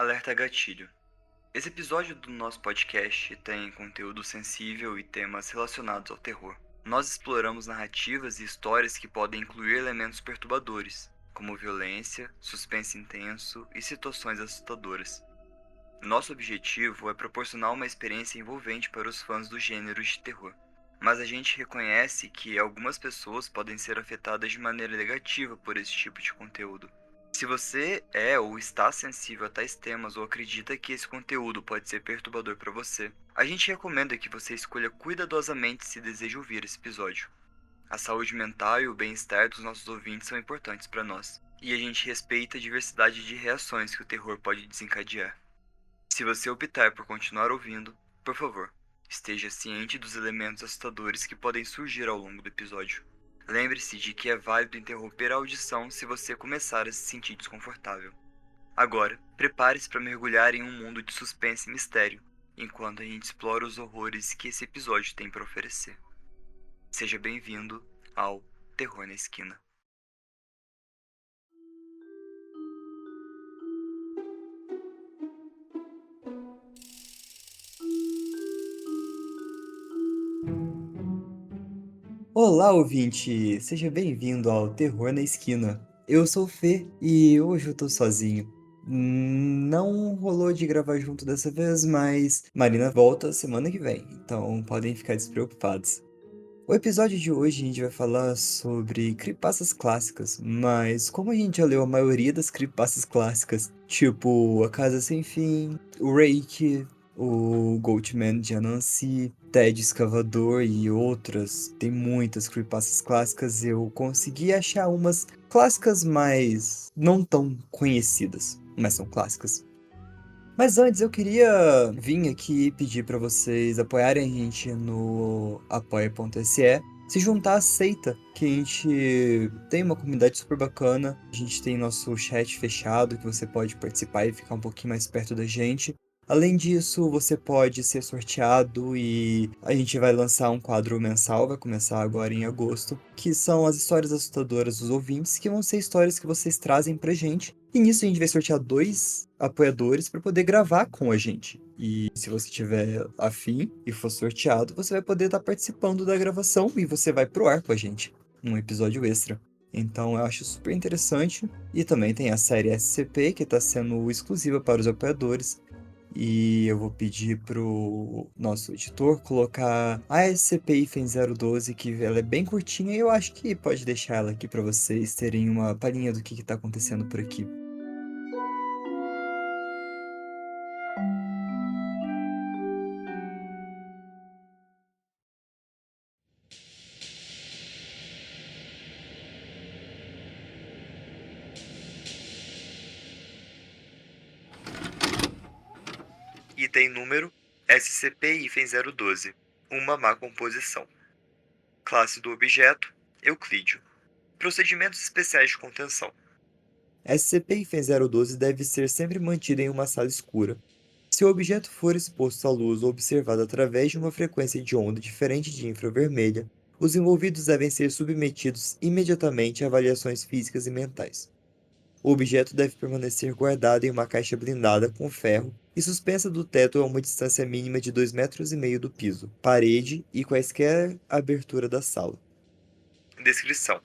Alerta Gatilho. Esse episódio do nosso podcast tem conteúdo sensível e temas relacionados ao terror. Nós exploramos narrativas e histórias que podem incluir elementos perturbadores, como violência, suspense intenso e situações assustadoras. Nosso objetivo é proporcionar uma experiência envolvente para os fãs do gênero de terror. Mas a gente reconhece que algumas pessoas podem ser afetadas de maneira negativa por esse tipo de conteúdo. Se você é ou está sensível a tais temas ou acredita que esse conteúdo pode ser perturbador para você, a gente recomenda que você escolha cuidadosamente se deseja ouvir esse episódio. A saúde mental e o bem-estar dos nossos ouvintes são importantes para nós, e a gente respeita a diversidade de reações que o terror pode desencadear. Se você optar por continuar ouvindo, por favor, esteja ciente dos elementos assustadores que podem surgir ao longo do episódio. Lembre-se de que é válido interromper a audição se você começar a se sentir desconfortável. Agora, prepare-se para mergulhar em um mundo de suspense e mistério, enquanto a gente explora os horrores que esse episódio tem para oferecer. Seja bem-vindo ao Terror na Esquina. Olá, ouvinte! Seja bem-vindo ao Terror na Esquina. Eu sou o Fê e hoje eu tô sozinho. Não rolou de gravar junto dessa vez, mas Marina volta semana que vem, então podem ficar despreocupados. O episódio de hoje a gente vai falar sobre creepypastas clássicas, mas como a gente já leu a maioria das creepypastas clássicas, tipo A Casa Sem Fim, o Rake, o Goatman de Anansi, Ted Escavador e outras, tem muitas creepypastas clássicas, eu consegui achar umas clássicas mais não tão conhecidas, mas são clássicas. Mas antes eu queria vir aqui e pedir para vocês apoiarem a gente no apoia.se, se juntar à seita, que a gente tem uma comunidade super bacana, a gente tem nosso chat fechado, que você pode participar e ficar um pouquinho mais perto da gente. Além disso, você pode ser sorteado e a gente vai lançar um quadro mensal, vai começar agora em agosto, que são as histórias assustadoras dos ouvintes, que vão ser histórias que vocês trazem pra gente. E nisso a gente vai sortear 2 apoiadores para poder gravar com a gente. E se você tiver afim e for sorteado, você vai poder estar participando da gravação e você vai pro ar com a gente, um episódio extra. Então eu acho super interessante. E também tem a série SCP, que está sendo exclusiva para os apoiadores. E eu vou pedir pro nosso editor colocar a SCP-012, que ela é bem curtinha e eu acho que pode deixar ela aqui para vocês terem uma palhinha do que tá acontecendo por aqui. Item número SCP-012, uma má composição. Classe do objeto, Euclídeo. Procedimentos especiais de contenção. SCP-012 deve ser sempre mantida em uma sala escura. Se o objeto for exposto à luz ou observado através de uma frequência de onda diferente de infravermelha, os envolvidos devem ser submetidos imediatamente a avaliações físicas e mentais. O objeto deve permanecer guardado em uma caixa blindada com ferro e suspensa do teto a uma distância mínima de 2,5 metros do piso, parede e quaisquer abertura da sala. Descrição: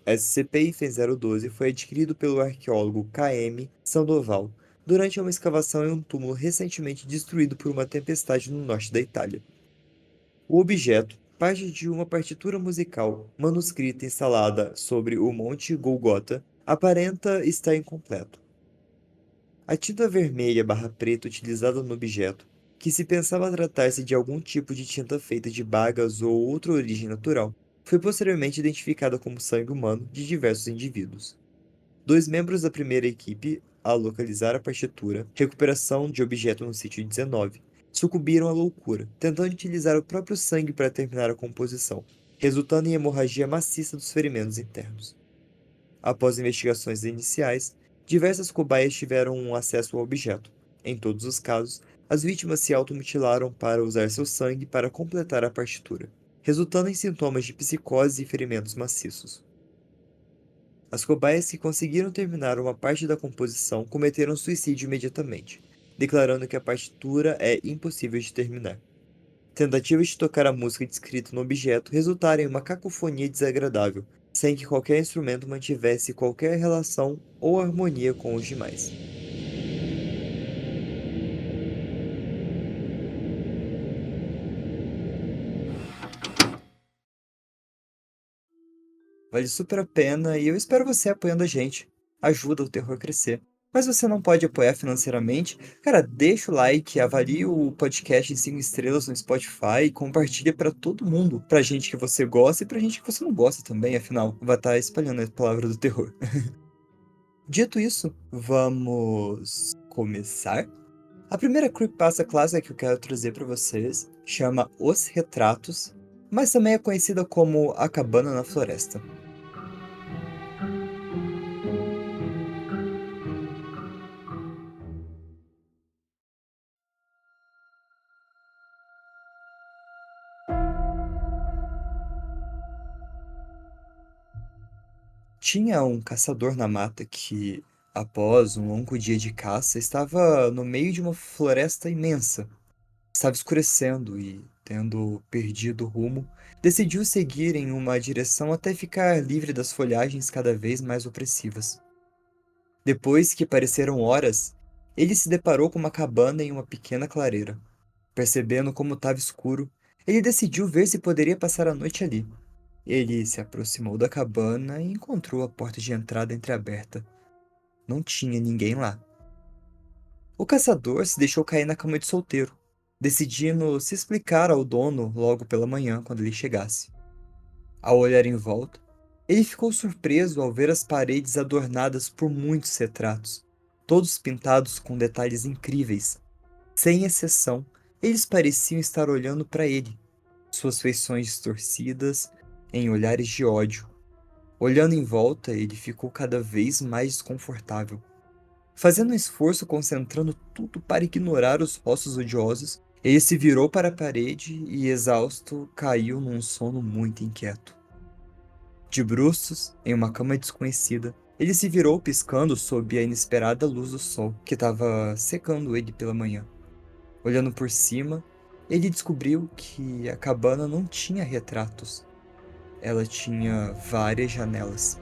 SCP-012 foi adquirido pelo arqueólogo K.M. Sandoval durante uma escavação em um túmulo recentemente destruído por uma tempestade no norte da Itália. O objeto, parte de uma partitura musical manuscrita instalada sobre o Monte Golgota, aparenta estar incompleto. A tinta vermelha/preta utilizada no objeto, que se pensava tratar-se de algum tipo de tinta feita de bagas ou outra origem natural, foi posteriormente identificada como sangue humano de diversos indivíduos. 2 membros da primeira equipe a localizar a partitura, recuperação de objeto no sítio 19, sucumbiram à loucura, tentando utilizar o próprio sangue para terminar a composição, resultando em hemorragia maciça dos ferimentos internos. Após investigações iniciais, diversas cobaias tiveram acesso ao objeto. Em todos os casos, as vítimas se automutilaram para usar seu sangue para completar a partitura, resultando em sintomas de psicose e ferimentos maciços. As cobaias que conseguiram terminar uma parte da composição cometeram suicídio imediatamente, declarando que a partitura é impossível de terminar. Tentativas de tocar a música descrita no objeto resultaram em uma cacofonia desagradável, sem que qualquer instrumento mantivesse qualquer relação ou harmonia com os demais. Vale super a pena e eu espero você apoiando a gente. Ajuda o terror a crescer. Mas você não pode apoiar financeiramente? Cara, deixa o like, avalie o podcast em 5 estrelas no Spotify e compartilha pra todo mundo. Pra gente que você gosta e pra gente que você não gosta também, afinal, vai estar espalhando a palavra do terror. Dito isso, vamos começar? A primeira creepypasta clássica que eu quero trazer pra vocês chama Os Retratos, mas também é conhecida como A Cabana na Floresta. Tinha um caçador na mata que, após um longo dia de caça, estava no meio de uma floresta imensa. Estava escurecendo e, tendo perdido o rumo, decidiu seguir em uma direção até ficar livre das folhagens cada vez mais opressivas. Depois que pareceram horas, ele se deparou com uma cabana em uma pequena clareira. Percebendo como estava escuro, ele decidiu ver se poderia passar a noite ali. Ele se aproximou da cabana e encontrou a porta de entrada entreaberta. Não tinha ninguém lá. O caçador se deixou cair na cama de solteiro, decidindo se explicar ao dono logo pela manhã quando ele chegasse. Ao olhar em volta, ele ficou surpreso ao ver as paredes adornadas por muitos retratos, todos pintados com detalhes incríveis. Sem exceção, eles pareciam estar olhando para ele, suas feições distorcidas em olhares de ódio. Olhando em volta, ele ficou cada vez mais desconfortável. Fazendo um esforço concentrando tudo para ignorar os rostos odiosos, ele se virou para a parede e, exausto, caiu num sono muito inquieto. De bruços, em uma cama desconhecida, ele se virou piscando sob a inesperada luz do sol que estava secando ele pela manhã. Olhando por cima, ele descobriu que a cabana não tinha retratos. Ela tinha várias janelas.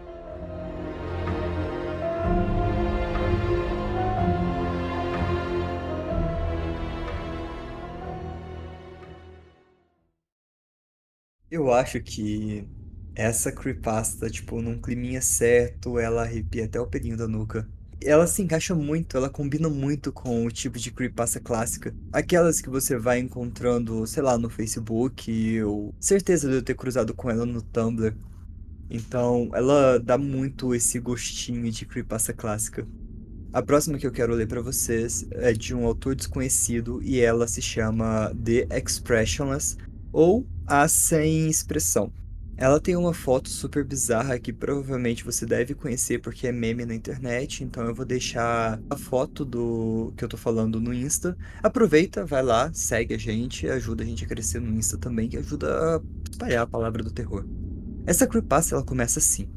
Eu acho que essa creepypasta, tipo, num climinha certo, ela arrepia até o pelinho da nuca. Ela se encaixa muito, ela combina muito com o tipo de creepypasta clássica. Aquelas que você vai encontrando, sei lá, no Facebook, ou certeza de eu ter cruzado com ela no Tumblr. Então, ela dá muito esse gostinho de creepypasta clássica. A próxima que eu quero ler pra vocês é de um autor desconhecido e ela se chama The Expressionless ou A Sem Expressão. Ela tem uma foto super bizarra que provavelmente você deve conhecer porque é meme na internet, então eu vou deixar a foto do que eu tô falando no Insta. Aproveita, vai lá, segue a gente, ajuda a gente a crescer no Insta também, que ajuda a espalhar a palavra do terror. Essa creepypasta ela começa assim.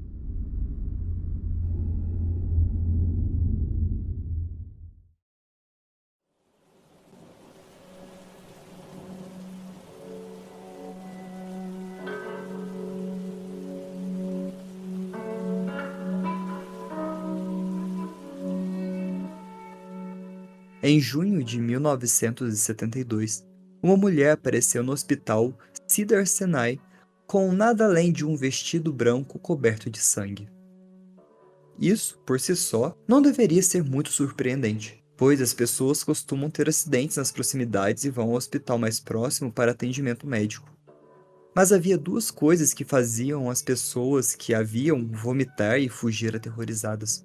Em junho de 1972, uma mulher apareceu no hospital Cedars-Sinai com nada além de um vestido branco coberto de sangue. Isso, por si só, não deveria ser muito surpreendente, pois as pessoas costumam ter acidentes nas proximidades e vão ao hospital mais próximo para atendimento médico. Mas havia duas coisas que faziam as pessoas que a viam vomitar e fugir aterrorizadas.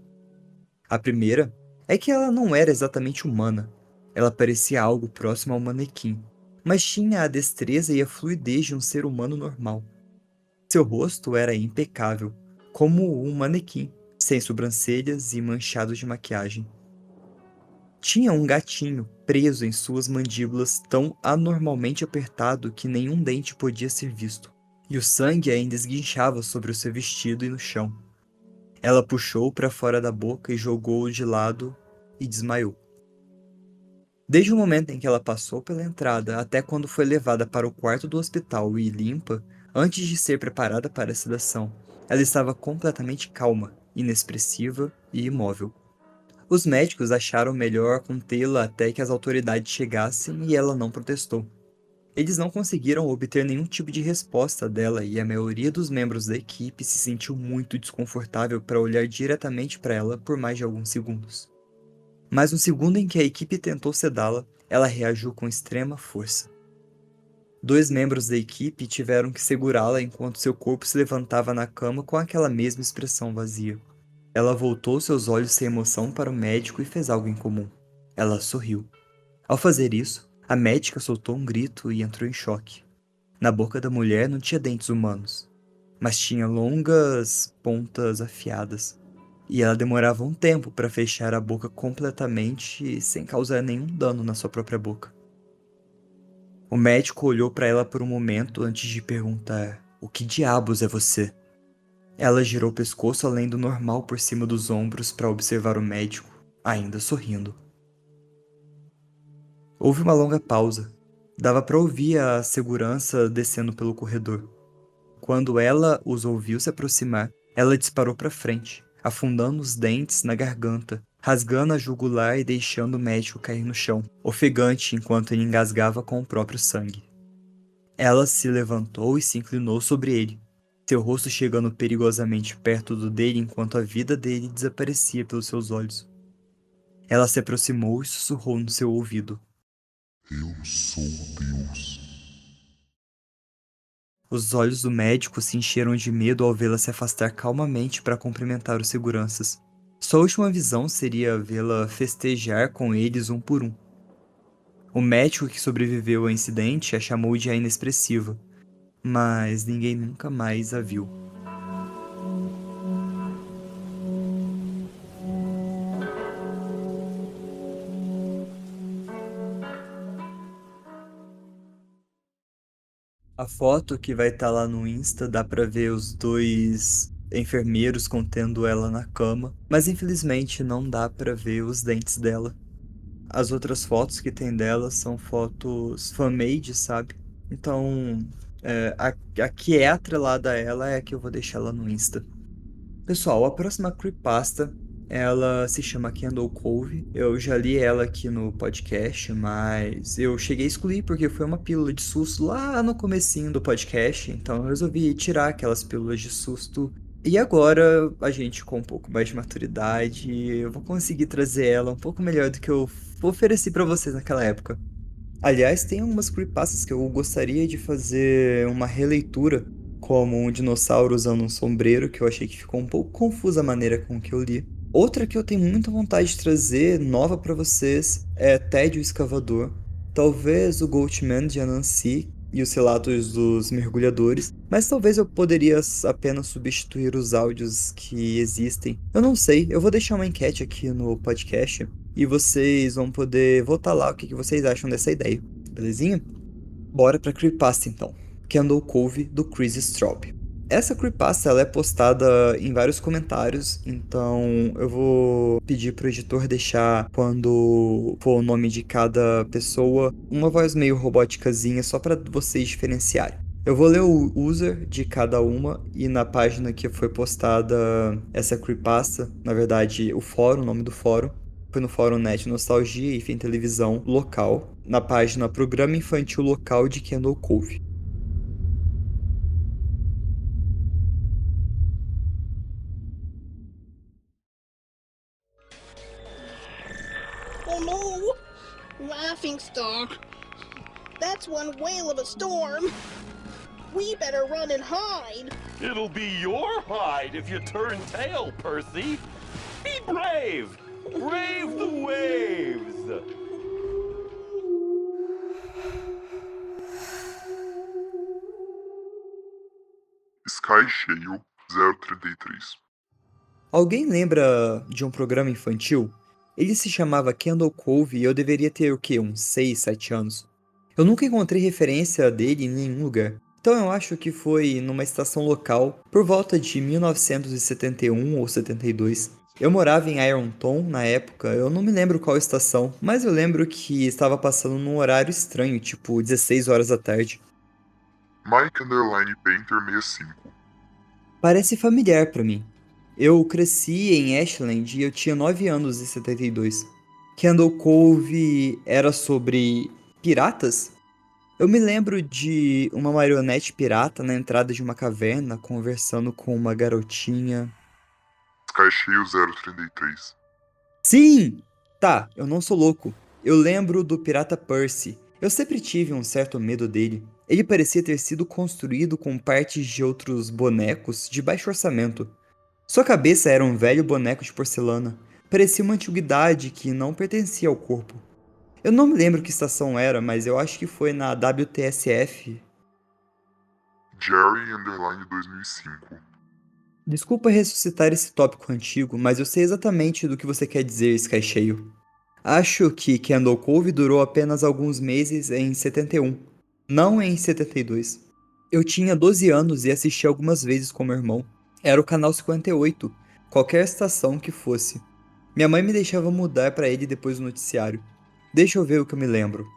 A primeira é que ela não era exatamente humana. Ela parecia algo próximo ao manequim, mas tinha a destreza e a fluidez de um ser humano normal. Seu rosto era impecável, como um manequim, sem sobrancelhas e manchado de maquiagem. Tinha um gatinho preso em suas mandíbulas tão anormalmente apertado que nenhum dente podia ser visto, e o sangue ainda esguinchava sobre o seu vestido e no chão. Ela puxou para fora da boca e jogou-o de lado e desmaiou. Desde o momento em que ela passou pela entrada até quando foi levada para o quarto do hospital e limpa, antes de ser preparada para a sedação, ela estava completamente calma, inexpressiva e imóvel. Os médicos acharam melhor contê-la até que as autoridades chegassem e ela não protestou. Eles não conseguiram obter nenhum tipo de resposta dela e a maioria dos membros da equipe se sentiu muito desconfortável para olhar diretamente para ela por mais de alguns segundos. Mas no segundo em que a equipe tentou sedá-la, ela reagiu com extrema força. Dois membros da equipe tiveram que segurá-la enquanto seu corpo se levantava na cama com aquela mesma expressão vazia. Ela voltou seus olhos sem emoção para o médico e fez algo incomum. Ela sorriu. Ao fazer isso, a médica soltou um grito e entrou em choque. Na boca da mulher não tinha dentes humanos, mas tinha longas pontas afiadas, e ela demorava um tempo para fechar a boca completamente sem causar nenhum dano na sua própria boca. O médico olhou para ela por um momento antes de perguntar: "O que diabos é você?" Ela girou o pescoço além do normal por cima dos ombros para observar o médico, ainda sorrindo. Houve uma longa pausa. Dava para ouvir a segurança descendo pelo corredor. Quando ela os ouviu se aproximar, ela disparou para frente, afundando os dentes na garganta, rasgando a jugular e deixando o médico cair no chão, ofegante enquanto ele engasgava com o próprio sangue. Ela se levantou e se inclinou sobre ele, seu rosto chegando perigosamente perto do dele enquanto a vida dele desaparecia pelos seus olhos. Ela se aproximou e sussurrou no seu ouvido: Eu sou Deus. Os olhos do médico se encheram de medo ao vê-la se afastar calmamente para cumprimentar os seguranças. Sua última visão seria vê-la festejar com eles um por um. O médico que sobreviveu ao incidente a chamou de a inexpressiva, mas ninguém nunca mais a viu. A foto que vai estar lá no Insta dá pra ver os dois enfermeiros contendo ela na cama, mas infelizmente não dá pra ver os dentes dela. As outras fotos que tem dela são fotos fan-made, sabe? Então, a que é atrelada a ela é a que eu vou deixar lá no Insta. Pessoal, a próxima creepypasta, ela se chama Candle Cove. Eu já li ela aqui no podcast, mas eu cheguei a excluir porque foi uma pílula de susto lá no comecinho do podcast, então eu resolvi tirar aquelas pílulas de susto. E agora, a gente com um pouco mais de maturidade, eu vou conseguir trazer ela um pouco melhor do que eu ofereci pra vocês naquela época. Aliás, tem algumas creepypastas que eu gostaria de fazer uma releitura, como um dinossauro usando um sombreiro, que eu achei que ficou um pouco confusa a maneira com que eu li. Outra que eu tenho muita vontade de trazer, nova pra vocês, é Ted o Escavador. Talvez o Goatman de Anansi e os relatos dos mergulhadores, mas talvez eu poderia apenas substituir os áudios que existem. Eu não sei, eu vou deixar uma enquete aqui no podcast e vocês vão poder votar lá o que vocês acham dessa ideia, belezinha? Bora pra creepypasta então. Candle Cove do Chris Straub. Essa creepypasta ela é postada em vários comentários, então eu vou pedir pro editor deixar, quando for o nome de cada pessoa, uma voz meio robóticazinha só para vocês diferenciarem. Eu vou ler o user de cada uma e na página que foi postada essa creepypasta, na verdade o fórum, o nome do fórum, foi no Fórum Net Nostalgia e Fim Televisão Local, na página Programa Infantil Local de Candle Cove. Oh no! Laughing stock. That's one whale of a storm. We better run and hide. It'll be your hide if you turn tail, Percy. Be brave! Brave the waves! Sky cheio 033. Alguém lembra de um programa infantil? Ele se chamava Candle Cove e eu deveria ter o quê? Uns 6, 7 anos. Eu nunca encontrei referência dele em nenhum lugar. Então eu acho que foi numa estação local, por volta de 1971 ou 72. Eu morava em Ironton na época, eu não me lembro qual estação, mas eu lembro que estava passando num horário estranho, tipo 16 horas da tarde. Mike Underline Painter 65. Parece familiar pra mim. Eu cresci em Ashland e eu tinha 9 anos em 72. Candle Cove era sobre piratas? Eu me lembro de uma marionete pirata na entrada de uma caverna conversando com uma garotinha. Sky Cheio 033. Sim! Tá, eu não sou louco. Eu lembro do pirata Percy. Eu sempre tive um certo medo dele. Ele parecia ter sido construído com partes de outros bonecos de baixo orçamento. Sua cabeça era um velho boneco de porcelana. Parecia uma antiguidade que não pertencia ao corpo. Eu não me lembro que estação era, mas eu acho que foi na WTSF. Jerry Underline 2005. Desculpa ressuscitar esse tópico antigo, mas eu sei exatamente do que você quer dizer, Sky Cheio. Acho que Candle Cove durou apenas alguns meses em 71, não em 72. Eu tinha 12 anos e assisti algumas vezes com meu irmão. Era o canal 58, qualquer estação que fosse. Minha mãe me deixava mudar para ele depois do noticiário. Deixa eu ver o que eu me lembro.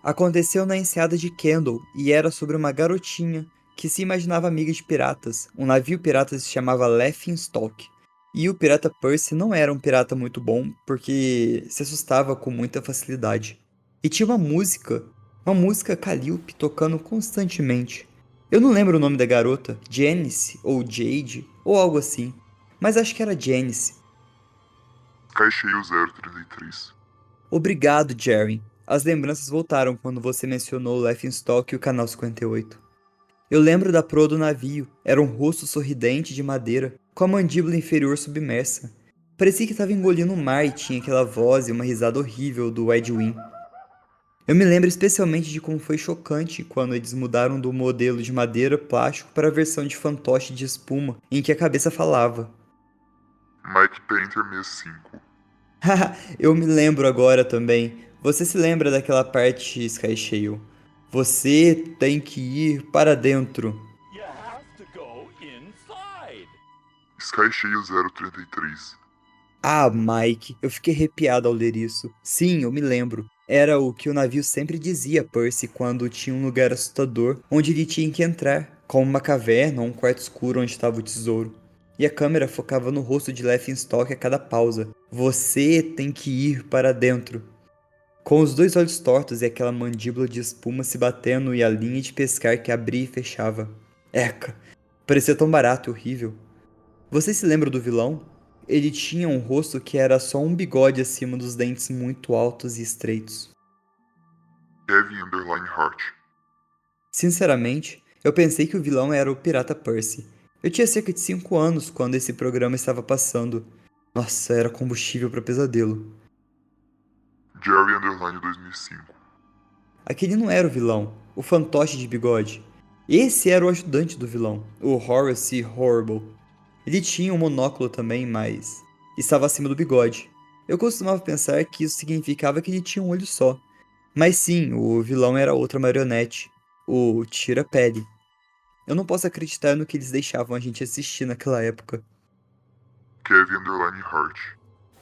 Aconteceu na enseada de Kendall e era sobre uma garotinha que se imaginava amiga de piratas. Um navio pirata se chamava Laughingstock. E o pirata Percy não era um pirata muito bom porque se assustava com muita facilidade. E tinha uma música Calliope tocando constantemente. Eu não lembro o nome da garota, Janice ou Jade ou algo assim, mas acho que era Janice. Sky Cheio 033. Obrigado, Jerry. As lembranças voltaram quando você mencionou o Laughingstock e o Canal 58. Eu lembro da proa do navio. Era um rosto sorridente de madeira, com a mandíbula inferior submersa. Parecia que estava engolindo o mar e tinha aquela voz e uma risada horrível do Edwin. Eu me lembro especialmente de como foi chocante quando eles mudaram do modelo de madeira plástico para a versão de fantoche de espuma, em que a cabeça falava. Mike Painter 65. Haha, eu me lembro agora também. Você se lembra daquela parte, Sky Shale? Você tem que ir para dentro. You have to go inside. Sky Cheio 033. Ah, Mike, eu fiquei arrepiado ao ler isso. Sim, eu me lembro. Era o que o navio sempre dizia a Percy quando tinha um lugar assustador onde ele tinha que entrar, como uma caverna ou um quarto escuro onde estava o tesouro. E a câmera focava no rosto de Laughingstock a cada pausa. Você tem que ir para dentro. Com os dois olhos tortos e aquela mandíbula de espuma se batendo e a linha de pescar que abria e fechava. Eca, parecia tão barato e horrível. Você se lembra do vilão? Ele tinha um rosto que era só um bigode acima dos dentes muito altos e estreitos. Kevin Underline Hart. Sinceramente, eu pensei que o vilão era o Pirata Percy. Eu tinha cerca de 5 anos quando esse programa estava passando. Nossa, era combustível para pesadelo. Jerry Underline 2005. Aquele não era o vilão, o fantoche de bigode. Esse era o ajudante do vilão, o Horace Horrible. Ele tinha um monóculo também, mas estava acima do bigode. Eu costumava pensar que isso significava que ele tinha um olho só. Mas sim, o vilão era outra marionete, o Tira-Pele. Eu não posso acreditar no que eles deixavam a gente assistir naquela época. Kevin Underline Hart.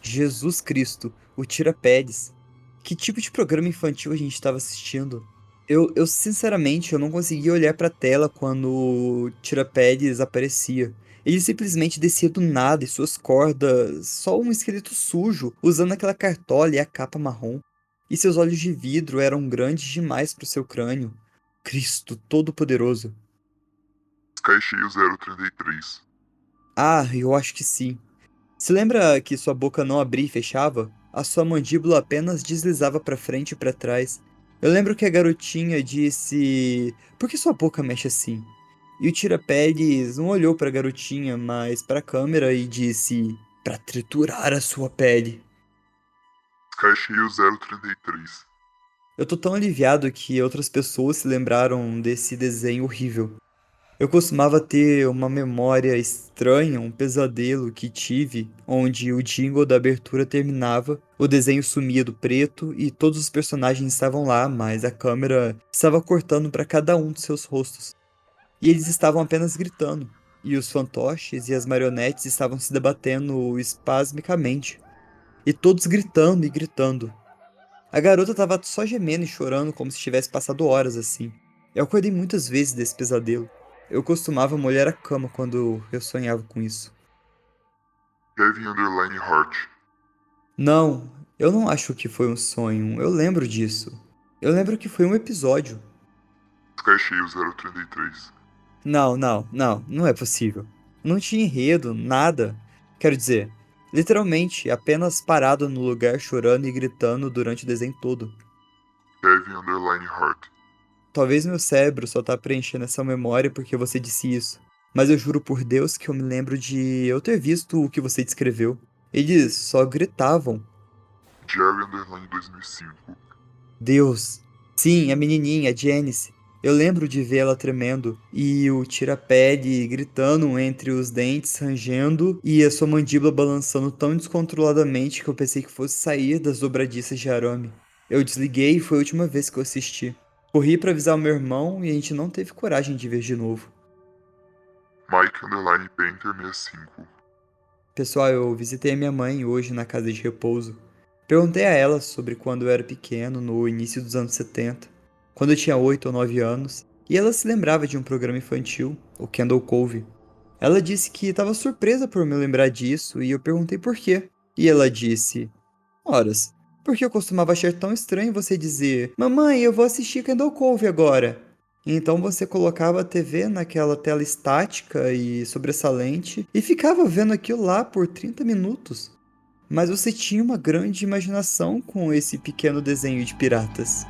Jesus Cristo, o Tira-Peles. Que tipo de programa infantil a gente estava assistindo? Eu sinceramente, eu não conseguia olhar pra tela quando o Tira-Peles aparecia. Ele simplesmente descia do nada e suas cordas, só um esqueleto sujo, usando aquela cartola e a capa marrom. E seus olhos de vidro eram grandes demais para o seu crânio. Cristo Todo-Poderoso. Sky Cheio 033. Ah, eu acho que sim. Se lembra que sua boca não abria e fechava? A sua mandíbula apenas deslizava para frente e para trás. Eu lembro que a garotinha disse: "Por que sua boca mexe assim?" E o Tira-Peles não olhou para a garotinha, mas para a câmera e disse: "Para triturar a sua pele." Sky Cheio 033. Eu tô tão aliviado que outras pessoas se lembraram desse desenho horrível. Eu costumava ter uma memória estranha, um pesadelo que tive, onde o jingle da abertura terminava, o desenho sumia do preto e todos os personagens estavam lá, mas a câmera estava cortando para cada um dos seus rostos. e eles estavam apenas gritando, e os fantoches e as marionetes estavam se debatendo espasmicamente, e todos gritando e gritando. A garota estava só gemendo e chorando como se tivesse passado horas assim. Eu acordei muitas vezes desse pesadelo. Eu costumava molhar a cama quando eu sonhava com isso. Kevin_Hart. Não, eu não acho que foi um sonho. Eu lembro disso. Eu lembro que foi um episódio. Sky cheio 033. Não é possível. Não tinha enredo, nada. Quero dizer, literalmente, apenas parado no lugar chorando e gritando durante o desenho todo. Kevin_Hart. Talvez meu cérebro só tá preenchendo essa memória porque você disse isso. Mas eu juro por Deus que eu me lembro de eu ter visto o que você descreveu. Eles só gritavam. Jerry_2005. Deus. Sim, a menininha, a Janice. Eu lembro de vê-la tremendo e o tira-pele gritando entre os dentes, rangendo e a sua mandíbula balançando tão descontroladamente que eu pensei que fosse sair das dobradiças de arame. Eu desliguei e foi a última vez que eu assisti. Corri pra avisar o meu irmão e a gente não teve coragem de ver de novo. Mike_Painter65. Pessoal, eu visitei a minha mãe hoje na casa de repouso. Perguntei a ela sobre quando eu era pequeno, no início dos anos 70, quando eu tinha 8 ou 9 anos, e ela se lembrava de um programa infantil, o Kendall Cove. Ela disse que estava surpresa por me lembrar disso e eu perguntei por quê. E ela disse: Horas, porque eu costumava achar tão estranho você dizer: Mamãe, eu vou assistir Kendall Cove agora. Então você colocava a TV naquela tela estática e sobressalente e ficava vendo aquilo lá por 30 minutos. Mas você tinha uma grande imaginação com esse pequeno desenho de piratas.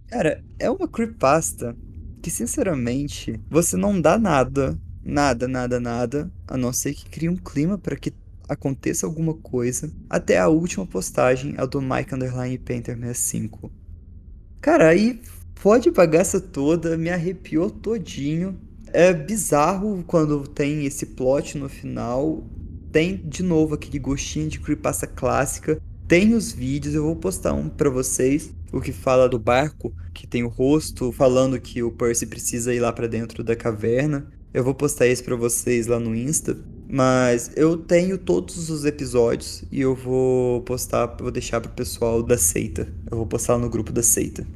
Cara, é uma creepypasta que, sinceramente, você não dá nada, a não ser que crie um clima para que aconteça alguma coisa, até a última postagem, a do Mike_Painter65. Cara, aí pode bagaça toda, me arrepiou todinho. É bizarro quando tem esse plot no final. Tem de novo aquele gostinho de creepypasta clássica. Tem os vídeos, eu vou postar um pra vocês. O que fala do barco, que tem o rosto falando que o Percy precisa ir lá pra dentro da caverna. Eu vou postar esse pra vocês lá no Insta. Mas eu tenho todos os episódios e eu vou postar, vou deixar pro pessoal da seita. Eu vou postar lá no grupo da seita.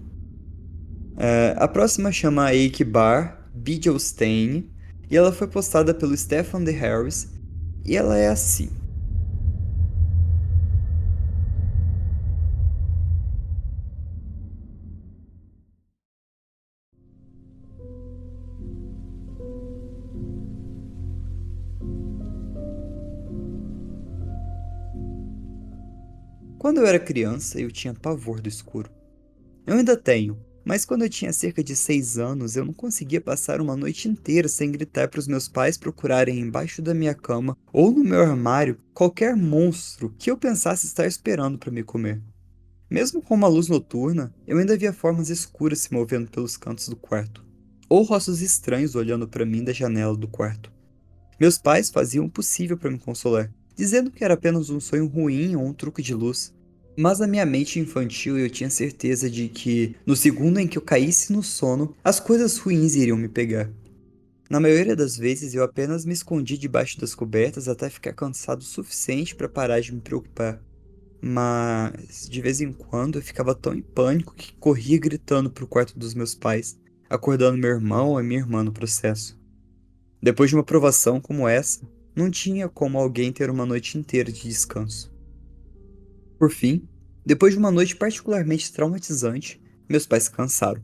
A próxima chama Eikbar Bidgelstein e ela foi postada pelo Stephen D. Harris e ela é assim. Quando eu era criança, eu tinha pavor do escuro. Eu ainda tenho, mas quando eu tinha cerca de 6 anos, eu não conseguia passar uma noite inteira sem gritar para os meus pais procurarem embaixo da minha cama ou no meu armário qualquer monstro que eu pensasse estar esperando para me comer. Mesmo com uma luz noturna, eu ainda via formas escuras se movendo pelos cantos do quarto, ou rostos estranhos olhando para mim da janela do quarto. Meus pais faziam o possível para me consolar, dizendo que era apenas um sonho ruim ou um truque de luz. Mas na minha mente infantil eu tinha certeza de que, no segundo em que eu caísse no sono, as coisas ruins iriam me pegar. Na maioria das vezes eu apenas me escondi debaixo das cobertas até ficar cansado o suficiente para parar de me preocupar. Mas, de vez em quando, eu ficava tão em pânico que corria gritando pro quarto dos meus pais, acordando meu irmão ou a minha irmã no processo. Depois de uma provação como essa, não tinha como alguém ter uma noite inteira de descanso. Por fim, depois de uma noite particularmente traumatizante, meus pais se cansaram.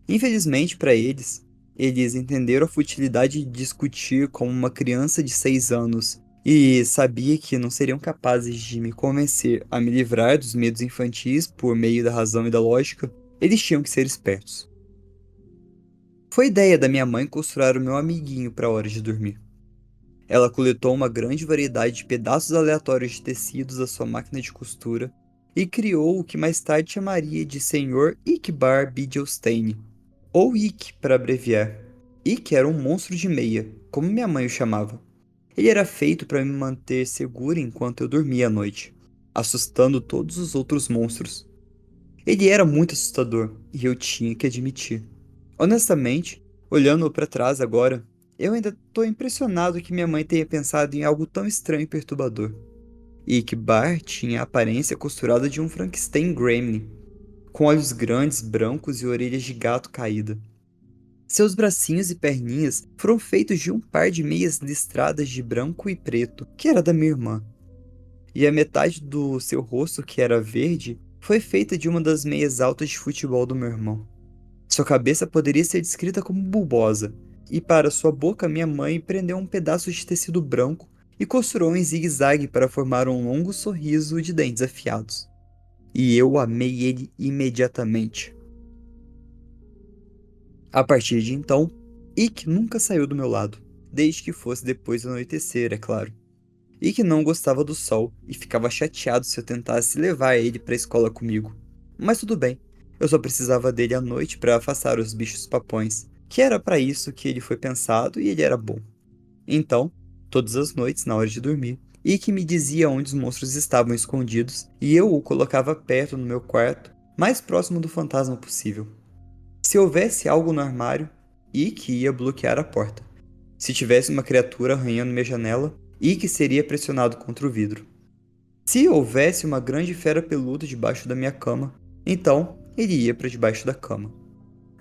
Infelizmente para eles, eles entenderam a futilidade de discutir como uma criança de 6 anos e sabia que não seriam capazes de me convencer a me livrar dos medos infantis por meio da razão e da lógica. Eles tinham que ser espertos. Foi ideia da minha mãe costurar o meu amiguinho para a hora de dormir. Ela coletou uma grande variedade de pedaços aleatórios de tecidos da sua máquina de costura e criou o que mais tarde chamaria de Sr. Ickbar Bidgelstein, ou Ick para abreviar. Ick era um monstro de meia, como minha mãe o chamava. Ele era feito para me manter seguro enquanto eu dormia à noite. assustando todos os outros monstros. Ele era muito assustador, e eu tinha que admitir. Honestamente, olhando para trás agora, eu ainda tô impressionado que minha mãe tenha pensado em algo tão estranho e perturbador. E que Bar tinha a aparência costurada de um Frankenstein Gremlin, com olhos grandes, brancos e orelhas de gato caída. Seus bracinhos e perninhas foram feitos de um par de meias listradas de branco e preto, que era da minha irmã. E a metade do seu rosto, que era verde, foi feita de uma das meias altas de futebol do meu irmão. Sua cabeça poderia ser descrita como bulbosa, e para sua boca minha mãe prendeu um pedaço de tecido branco e costurou em zigue-zague para formar um longo sorriso de dentes afiados. E eu amei ele imediatamente. A partir de então, Ikki nunca saiu do meu lado, desde que fosse depois do anoitecer, é claro. Ikki não gostava do sol e ficava chateado se eu tentasse levar ele para a escola comigo. Mas tudo bem, eu só precisava dele à noite para afastar os bichos papões, que era para isso que ele foi pensado e ele era bom. Então, todas as noites, na hora de dormir, Ikki me dizia onde os monstros estavam escondidos e eu o colocava perto no meu quarto, mais próximo do fantasma possível. Se houvesse algo no armário, Ikki ia bloquear a porta. Se tivesse uma criatura arranhando minha janela, Ikki seria pressionado contra o vidro. Se houvesse uma grande fera peluda debaixo da minha cama, então ele ia para debaixo da cama.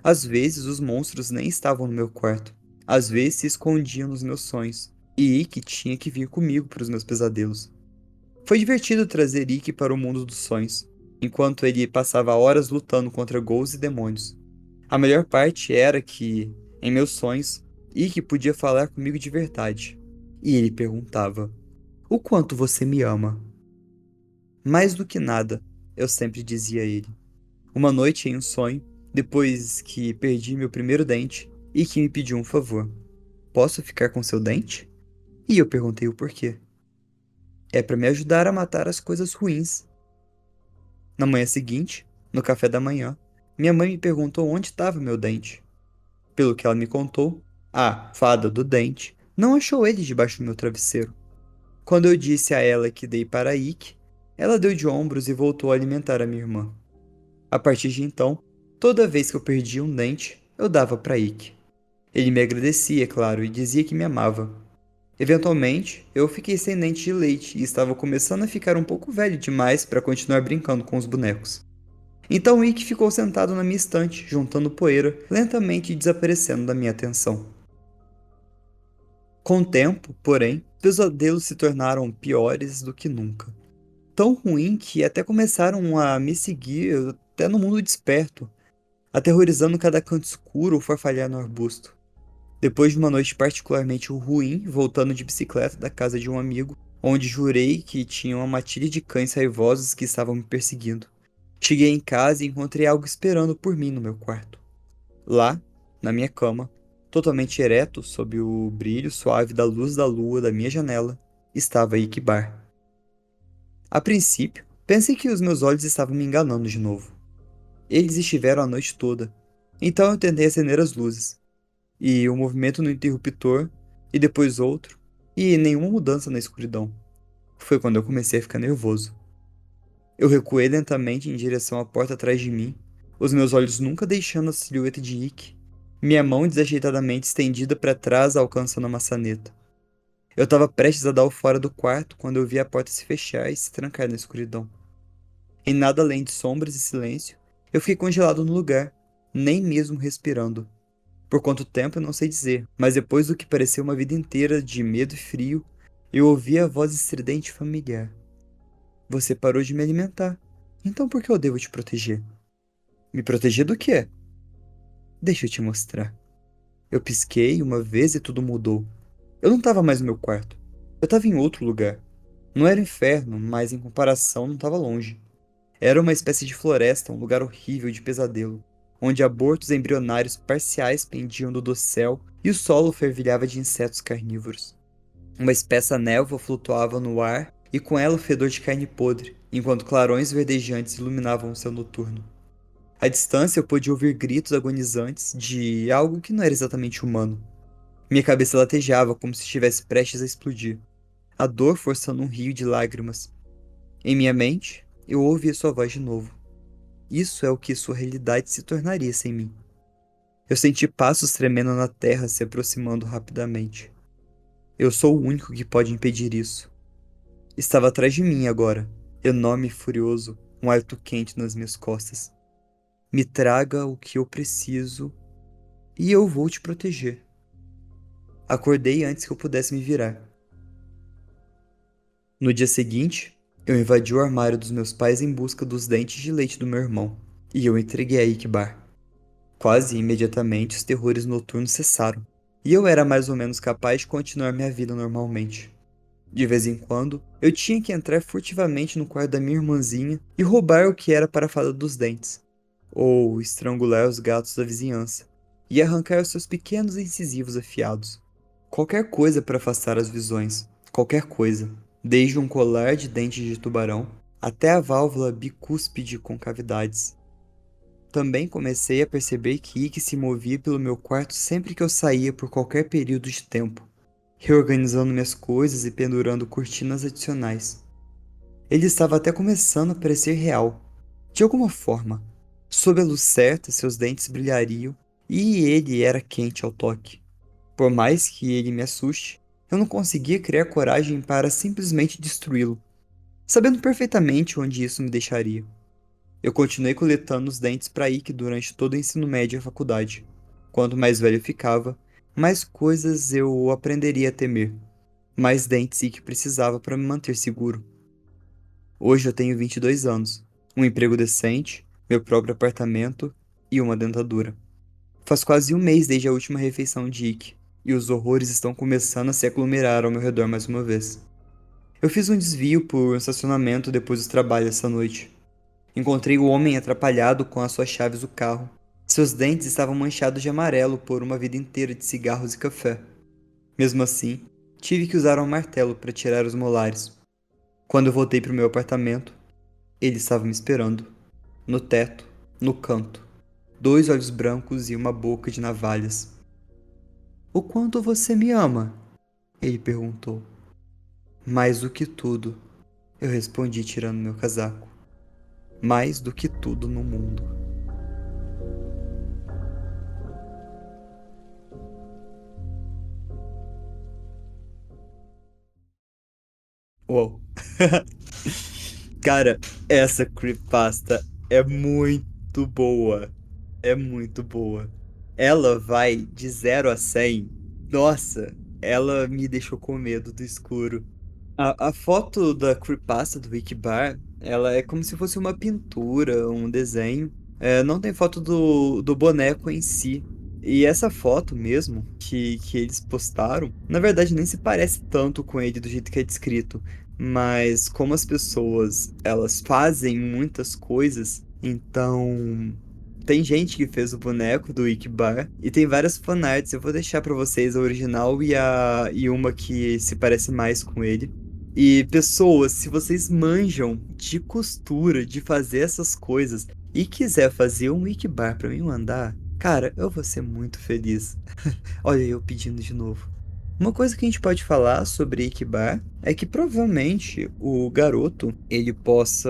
Às vezes os monstros nem estavam no meu quarto. Às vezes se escondiam nos meus sonhos, e Ikki tinha que vir comigo para os meus pesadelos. Foi divertido trazer Ikki para o mundo dos sonhos, enquanto ele passava horas lutando contra ghouls e demônios. A melhor parte era que, em meus sonhos, Ikki podia falar comigo de verdade. E ele perguntava: "O quanto você me ama?" Mais do que nada, eu sempre dizia a ele. Uma noite em um sonho, depois que perdi meu primeiro dente, Ikki me pediu um favor. "Posso ficar com seu dente?" E eu perguntei o porquê. "É para me ajudar a matar as coisas ruins." Na manhã seguinte, no café da manhã, minha mãe me perguntou onde estava meu dente. Pelo que ela me contou, a fada do dente não achou ele debaixo do meu travesseiro. Quando eu disse a ela que dei para Ikki, ela deu de ombros e voltou a alimentar a minha irmã. A partir de então, toda vez que eu perdia um dente, eu dava para Ikki. Ele me agradecia, é claro, e dizia que me amava. Eventualmente, eu fiquei sem dente de leite e estava começando a ficar um pouco velho demais para continuar brincando com os bonecos. Então Ikki ficou sentado na minha estante, juntando poeira, lentamente desaparecendo da minha atenção. Com o tempo, porém, pesadelos se tornaram piores do que nunca. Tão ruim que até começaram a me seguir até no mundo desperto, aterrorizando cada canto escuro ou farfalhar no arbusto. Depois de uma noite particularmente ruim, voltando de bicicleta da casa de um amigo, onde jurei que tinha uma matilha de cães raivosos que estavam me perseguindo. Cheguei em casa e encontrei algo esperando por mim no meu quarto. Lá, na minha cama, totalmente ereto sob o brilho suave da luz da lua da minha janela, estava Ikki Bar. A princípio, pensei que os meus olhos estavam me enganando de novo. Eles estiveram a noite toda, então eu tentei acender as luzes. E um movimento no interruptor, e depois outro, e nenhuma mudança na escuridão. Foi quando eu comecei a ficar nervoso. Eu recuei lentamente em direção à porta atrás de mim, os meus olhos nunca deixando a silhueta de Ikki, minha mão desajeitadamente estendida para trás alcançando a maçaneta. Eu estava prestes a dar o fora do quarto quando eu vi a porta se fechar e se trancar na escuridão. Em nada além de sombras e silêncio, eu fiquei congelado no lugar, nem mesmo respirando. Por quanto tempo eu não sei dizer, mas depois do que pareceu uma vida inteira de medo e frio, eu ouvi a voz estridente e familiar. "Você parou de me alimentar, então por que eu devo te proteger?" "Me proteger do quê?" "Deixa eu te mostrar." Eu pisquei uma vez e tudo mudou. Eu não estava mais no meu quarto. Eu estava em outro lugar. Não era o inferno, mas em comparação não estava longe. Era uma espécie de floresta, um lugar horrível de pesadelo, onde abortos embrionários parciais pendiam do dossel e o solo fervilhava de insetos carnívoros. Uma espessa névoa flutuava no ar e com ela o fedor de carne podre, enquanto clarões verdejantes iluminavam o céu noturno. À distância eu podia ouvir gritos agonizantes de algo que não era exatamente humano. Minha cabeça latejava como se estivesse prestes a explodir, a dor forçando um rio de lágrimas. Em minha mente, eu ouvi sua voz de novo. Isso é o que sua realidade se tornaria sem mim. Eu senti passos tremendo na terra se aproximando rapidamente. Eu sou o único que pode impedir isso. Estava atrás de mim agora, enorme e furioso, um hálito quente nas minhas costas. Me traga o que eu preciso e eu vou te proteger. Acordei antes que eu pudesse me virar. No dia seguinte, eu invadi o armário dos meus pais em busca dos dentes de leite do meu irmão, e eu entreguei a Ikbar. Quase imediatamente os terrores noturnos cessaram, e eu era mais ou menos capaz de continuar minha vida normalmente. De vez em quando, eu tinha que entrar furtivamente no quarto da minha irmãzinha e roubar o que era para a fada dos dentes, ou estrangular os gatos da vizinhança, e arrancar os seus pequenos incisivos afiados. Qualquer coisa para afastar as visões, qualquer coisa, desde um colar de dentes de tubarão até a válvula bicúspide com cavidades. Também comecei a perceber que Ikki se movia pelo meu quarto sempre que eu saía por qualquer período de tempo, reorganizando minhas coisas e pendurando cortinas adicionais. Ele estava até começando a parecer real. De alguma forma, sob a luz certa, seus dentes brilhariam e ele era quente ao toque. Por mais que ele me assuste, eu não conseguia criar coragem para simplesmente destruí-lo, sabendo perfeitamente onde isso me deixaria. Eu continuei coletando os dentes para Ikki durante todo o ensino médio e a faculdade. Quanto mais velho eu ficava, mais coisas eu aprenderia a temer. Mais dentes Ikki precisava para me manter seguro. Hoje eu tenho 22 anos, um emprego decente, meu próprio apartamento e uma dentadura. Faz quase um mês desde a última refeição de Ikki, e os horrores estão começando a se aglomerar ao meu redor mais uma vez. Eu fiz um desvio por um estacionamento depois do trabalho essa noite. Encontrei o homem atrapalhado com as suas chaves do carro. Seus dentes estavam manchados de amarelo por uma vida inteira de cigarros e café. Mesmo assim, tive que usar um martelo para tirar os molares. Quando eu voltei para o meu apartamento, ele estava me esperando. No teto, no canto. 2 olhos brancos e uma boca de navalhas. "O quanto você me ama?" ele perguntou. "Mais do que tudo", eu respondi tirando meu casaco. Mais do que tudo no mundo. Uou. Cara, essa creepypasta é muito boa. É muito boa. Ela vai de 0 a 100. Nossa, ela me deixou com medo do escuro. A foto da creepypasta do Wikibar, ela é como se fosse uma pintura, um desenho. Não tem foto do boneco em si. E essa foto mesmo, que eles postaram, na verdade nem se parece tanto com ele do jeito que é descrito. Mas como as pessoas, elas fazem muitas coisas, então... Tem gente que fez o boneco do Ikibar e tem várias fanarts. Eu vou deixar pra vocês a original e uma que se parece mais com ele. E pessoas, se vocês manjam de costura, de fazer essas coisas e quiser fazer um Ikibar pra mim mandar, cara, eu vou ser muito feliz. Olha eu pedindo de novo. Uma coisa que a gente pode falar sobre Ikibar é que provavelmente o garoto ele possa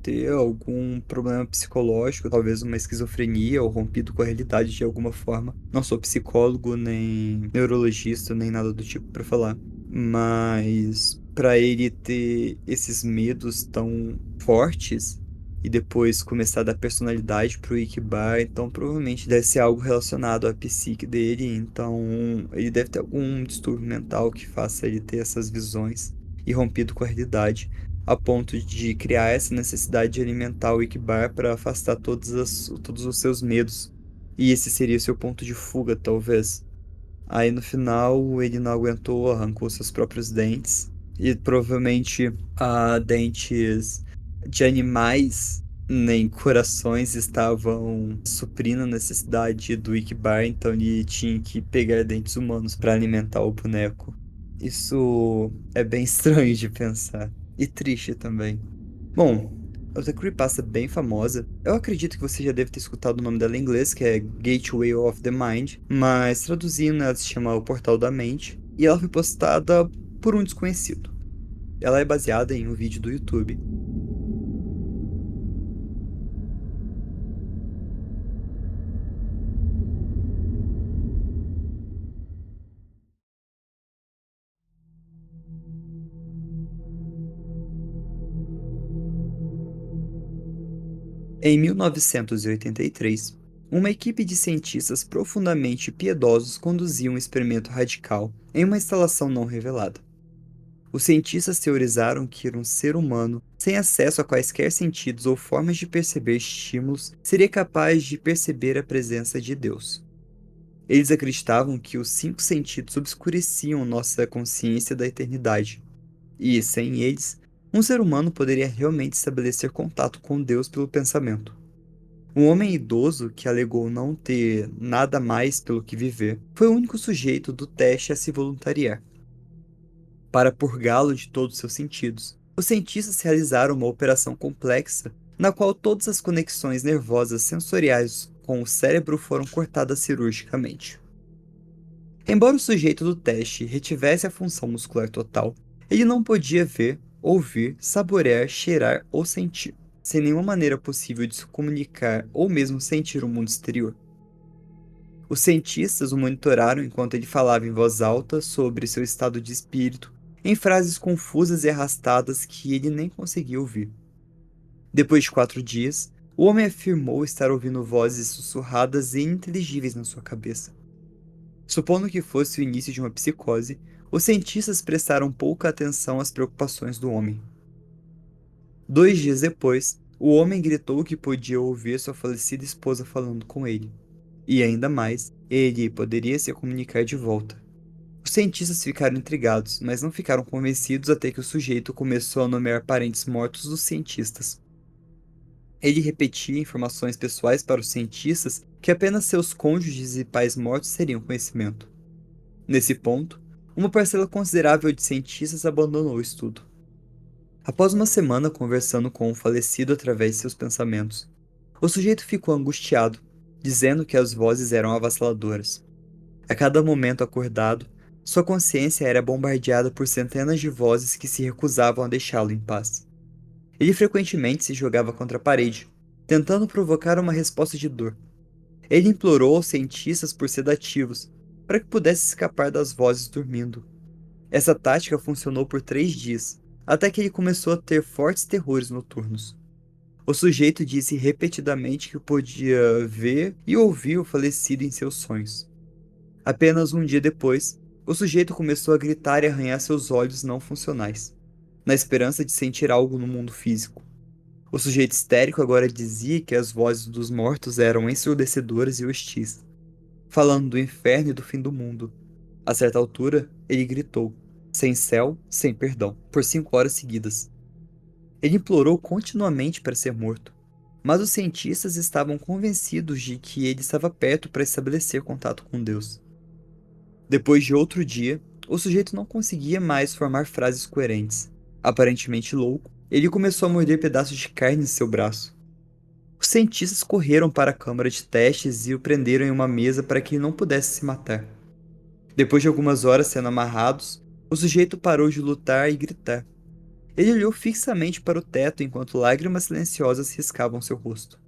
ter algum problema psicológico, talvez uma esquizofrenia ou rompido com a realidade de alguma forma. Não sou psicólogo, nem neurologista, nem nada do tipo para falar, mas para ele ter esses medos tão fortes e depois começar a dar personalidade pro Ikibar, então provavelmente deve ser algo relacionado à psique dele, então ele deve ter algum distúrbio mental que faça ele ter essas visões e rompido com a realidade, a ponto de criar essa necessidade de alimentar o Ikibar para afastar todos os seus medos. E esse seria o seu ponto de fuga, talvez. Aí no final ele não aguentou, arrancou seus próprios dentes, e provavelmente dentes de animais nem corações estavam suprindo a necessidade do Ikibar, então ele tinha que pegar dentes humanos para alimentar o boneco. Isso é bem estranho de pensar e triste também. Bom, outra creepypasta bem famosa, eu acredito que você já deve ter escutado o nome dela em inglês, que é Gateway of the Mind, mas traduzindo ela se chama O Portal da Mente, e ela foi postada por um desconhecido. Ela é baseada em um vídeo do YouTube, Em 1983, uma equipe de cientistas profundamente piedosos conduziu um experimento radical em uma instalação não revelada. Os cientistas teorizaram que um ser humano, sem acesso a quaisquer sentidos ou formas de perceber estímulos, seria capaz de perceber a presença de Deus. Eles acreditavam que os 5 sentidos obscureciam nossa consciência da eternidade, e, sem eles, um ser humano poderia realmente estabelecer contato com Deus pelo pensamento. Um homem idoso que alegou não ter nada mais pelo que viver foi o único sujeito do teste a se voluntariar. Para purgá-lo de todos seus sentidos, os cientistas realizaram uma operação complexa na qual todas as conexões nervosas sensoriais com o cérebro foram cortadas cirurgicamente. Embora o sujeito do teste retivesse a função muscular total, ele não podia ver, ouvir, saborear, cheirar ou sentir, sem nenhuma maneira possível de se comunicar ou mesmo sentir o mundo exterior. Os cientistas o monitoraram enquanto ele falava em voz alta sobre seu estado de espírito, em frases confusas e arrastadas que ele nem conseguia ouvir. Depois de 4 dias, o homem afirmou estar ouvindo vozes sussurradas e ininteligíveis na sua cabeça. Supondo que fosse o início de uma psicose, os cientistas prestaram pouca atenção às preocupações do homem. 2 dias depois, o homem gritou que podia ouvir sua falecida esposa falando com ele. E ainda mais, ele poderia se comunicar de volta. Os cientistas ficaram intrigados, mas não ficaram convencidos até que o sujeito começou a nomear parentes mortos dos cientistas. Ele repetia informações pessoais para os cientistas que apenas seus cônjuges e pais mortos teriam conhecimento. Nesse ponto, uma parcela considerável de cientistas abandonou o estudo. Após uma semana conversando com o falecido através de seus pensamentos, o sujeito ficou angustiado, dizendo que as vozes eram avassaladoras. A cada momento acordado, sua consciência era bombardeada por centenas de vozes que se recusavam a deixá-lo em paz. Ele frequentemente se jogava contra a parede, tentando provocar uma resposta de dor. Ele implorou aos cientistas por sedativos, para que pudesse escapar das vozes dormindo. Essa tática funcionou por 3 dias, até que ele começou a ter fortes terrores noturnos. O sujeito disse repetidamente que podia ver e ouvir o falecido em seus sonhos. Apenas um dia depois, o sujeito começou a gritar e arranhar seus olhos não funcionais, na esperança de sentir algo no mundo físico. O sujeito histérico agora dizia que as vozes dos mortos eram ensurdecedoras e hostis, falando do inferno e do fim do mundo. A certa altura, ele gritou, sem céu, sem perdão, por 5 horas seguidas. Ele implorou continuamente para ser morto, mas os cientistas estavam convencidos de que ele estava perto para estabelecer contato com Deus. Depois de outro dia, o sujeito não conseguia mais formar frases coerentes. Aparentemente louco, ele começou a morder pedaços de carne em seu braço. Os cientistas correram para a câmara de testes e o prenderam em uma mesa para que ele não pudesse se matar. Depois de algumas horas sendo amarrados, o sujeito parou de lutar e gritar. Ele olhou fixamente para o teto enquanto lágrimas silenciosas riscavam seu rosto.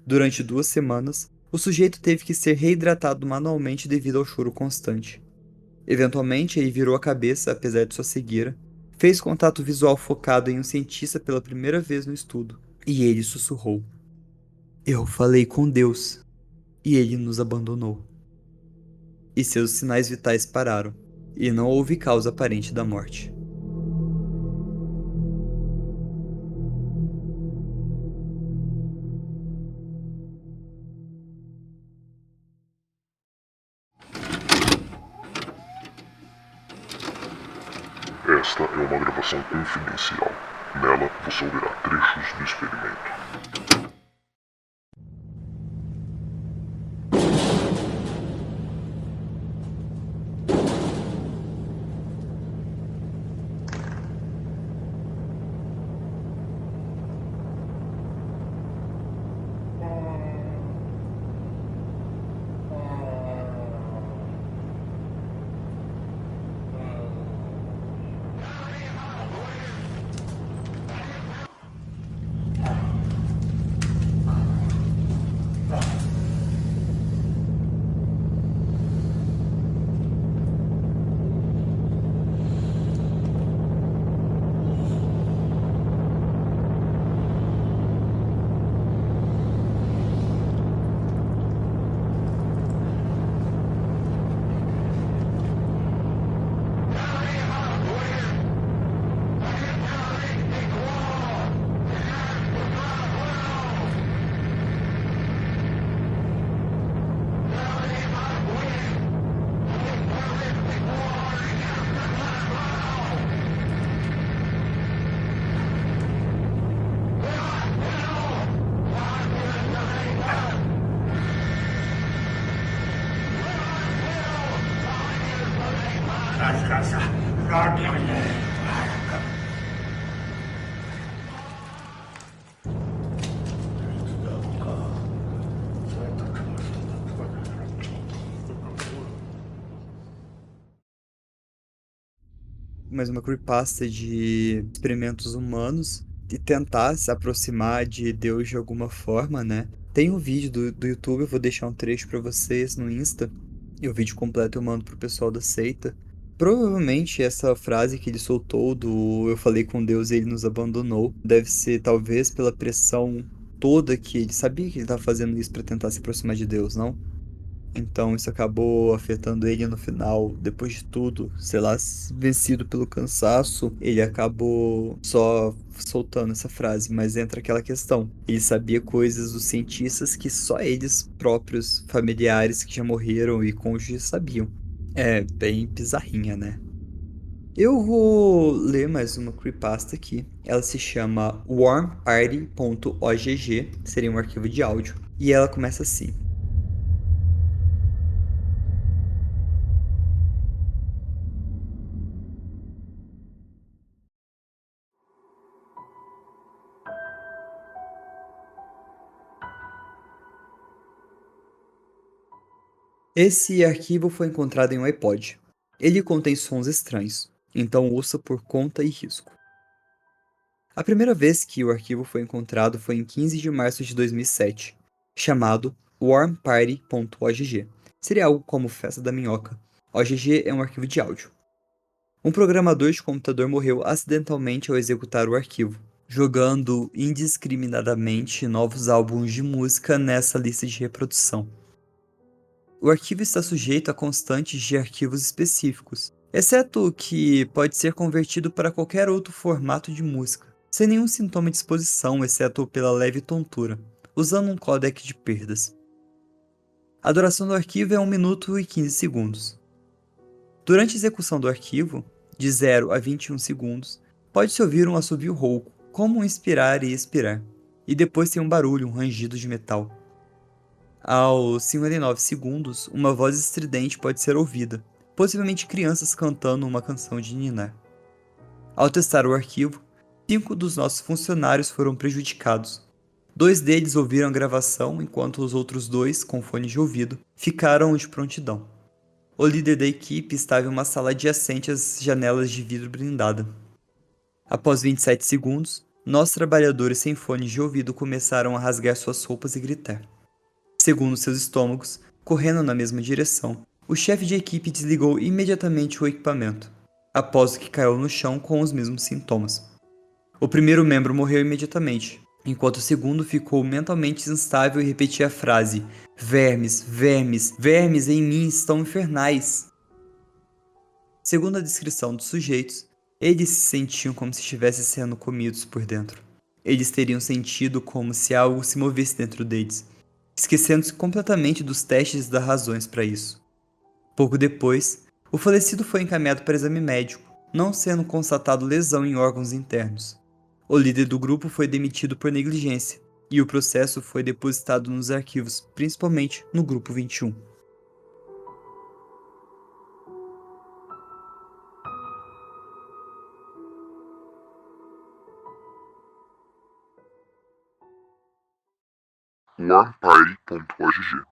Durante 2 semanas, o sujeito teve que ser reidratado manualmente devido ao choro constante. Eventualmente, ele virou a cabeça, apesar de sua cegueira, fez contato visual focado em um cientista pela primeira vez no estudo, e ele sussurrou. Eu falei com Deus, e ele nos abandonou. E seus sinais vitais pararam, e não houve causa aparente da morte. Esta é uma gravação confidencial. Nela você ouvirá trechos do experimento. mais uma creepypasta de experimentos humanos e tentar se aproximar de Deus de alguma forma, né? Tem um vídeo do YouTube, eu vou deixar um trecho pra vocês no Insta, e o vídeo completo eu mando pro pessoal da seita. Provavelmente essa frase que ele soltou do "eu falei com Deus e ele nos abandonou" deve ser talvez pela pressão toda que ele sabia que ele estava fazendo isso para tentar se aproximar de Deus, não? Então isso acabou afetando ele no final, depois de tudo, sei lá, vencido pelo cansaço, ele acabou só soltando essa frase, mas entra aquela questão. Ele sabia coisas dos cientistas que só eles próprios, familiares que já morreram e cônjuges sabiam. É bem bizarrinha, né? Eu vou ler mais uma creepypasta aqui. Ela se chama warmparty.ogg, seria um arquivo de áudio, e ela começa assim. Esse arquivo foi encontrado em um iPod. Ele contém sons estranhos, então ouça por conta e risco. A primeira vez que o arquivo foi encontrado foi em 15 de março de 2007, chamado warmparty.ogg. Seria algo como Festa da Minhoca. OGG é um arquivo de áudio. Um programador de computador morreu acidentalmente ao executar o arquivo, jogando indiscriminadamente novos álbuns de música nessa lista de reprodução. O arquivo está sujeito a constantes de arquivos específicos, exceto que pode ser convertido para qualquer outro formato de música, sem nenhum sintoma de exposição, exceto pela leve tontura, usando um códec de perdas. A duração do arquivo é 1 minuto e 15 segundos. Durante a execução do arquivo, de 0 a 21 segundos, pode-se ouvir um assovio rouco, como um inspirar e expirar, e depois tem um barulho, um rangido de metal. Aos 59 segundos, uma voz estridente pode ser ouvida, possivelmente crianças cantando uma canção de ninar. Ao testar o arquivo, 5 dos nossos funcionários foram prejudicados. 2 deles ouviram a gravação, enquanto os outros 2, com fones de ouvido, ficaram de prontidão. O líder da equipe estava em uma sala adjacente às janelas de vidro blindada. Após 27 segundos, nossos trabalhadores sem fones de ouvido começaram a rasgar suas roupas e gritar. Segundo seus estômagos, correndo na mesma direção, o chefe de equipe desligou imediatamente o equipamento, após que caiu no chão com os mesmos sintomas. O primeiro membro morreu imediatamente, enquanto o segundo ficou mentalmente instável e repetia a frase: "Vermes, vermes, vermes em mim estão infernais." Segundo a descrição dos sujeitos, eles se sentiam como se estivessem sendo comidos por dentro. Eles teriam sentido como se algo se movesse dentro deles, esquecendo-se completamente dos testes e das razões para isso. Pouco depois, o falecido foi encaminhado para exame médico, não sendo constatado lesão em órgãos internos. O líder do grupo foi demitido por negligência, e o processo foi depositado nos arquivos, principalmente no grupo 21. warmparty.ogg.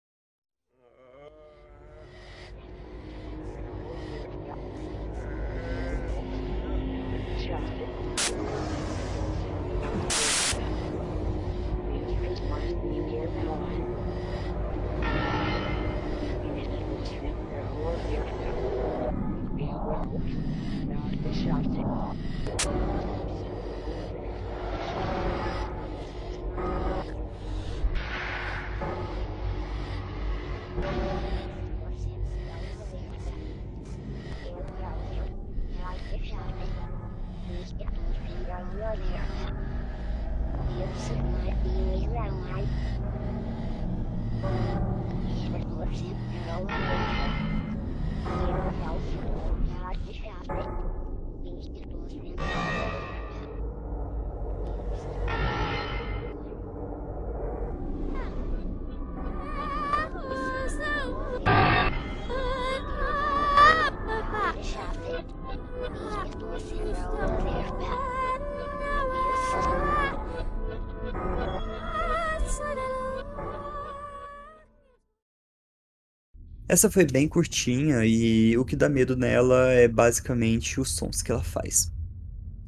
Essa foi bem curtinha e o que dá medo nela é basicamente os sons que ela faz.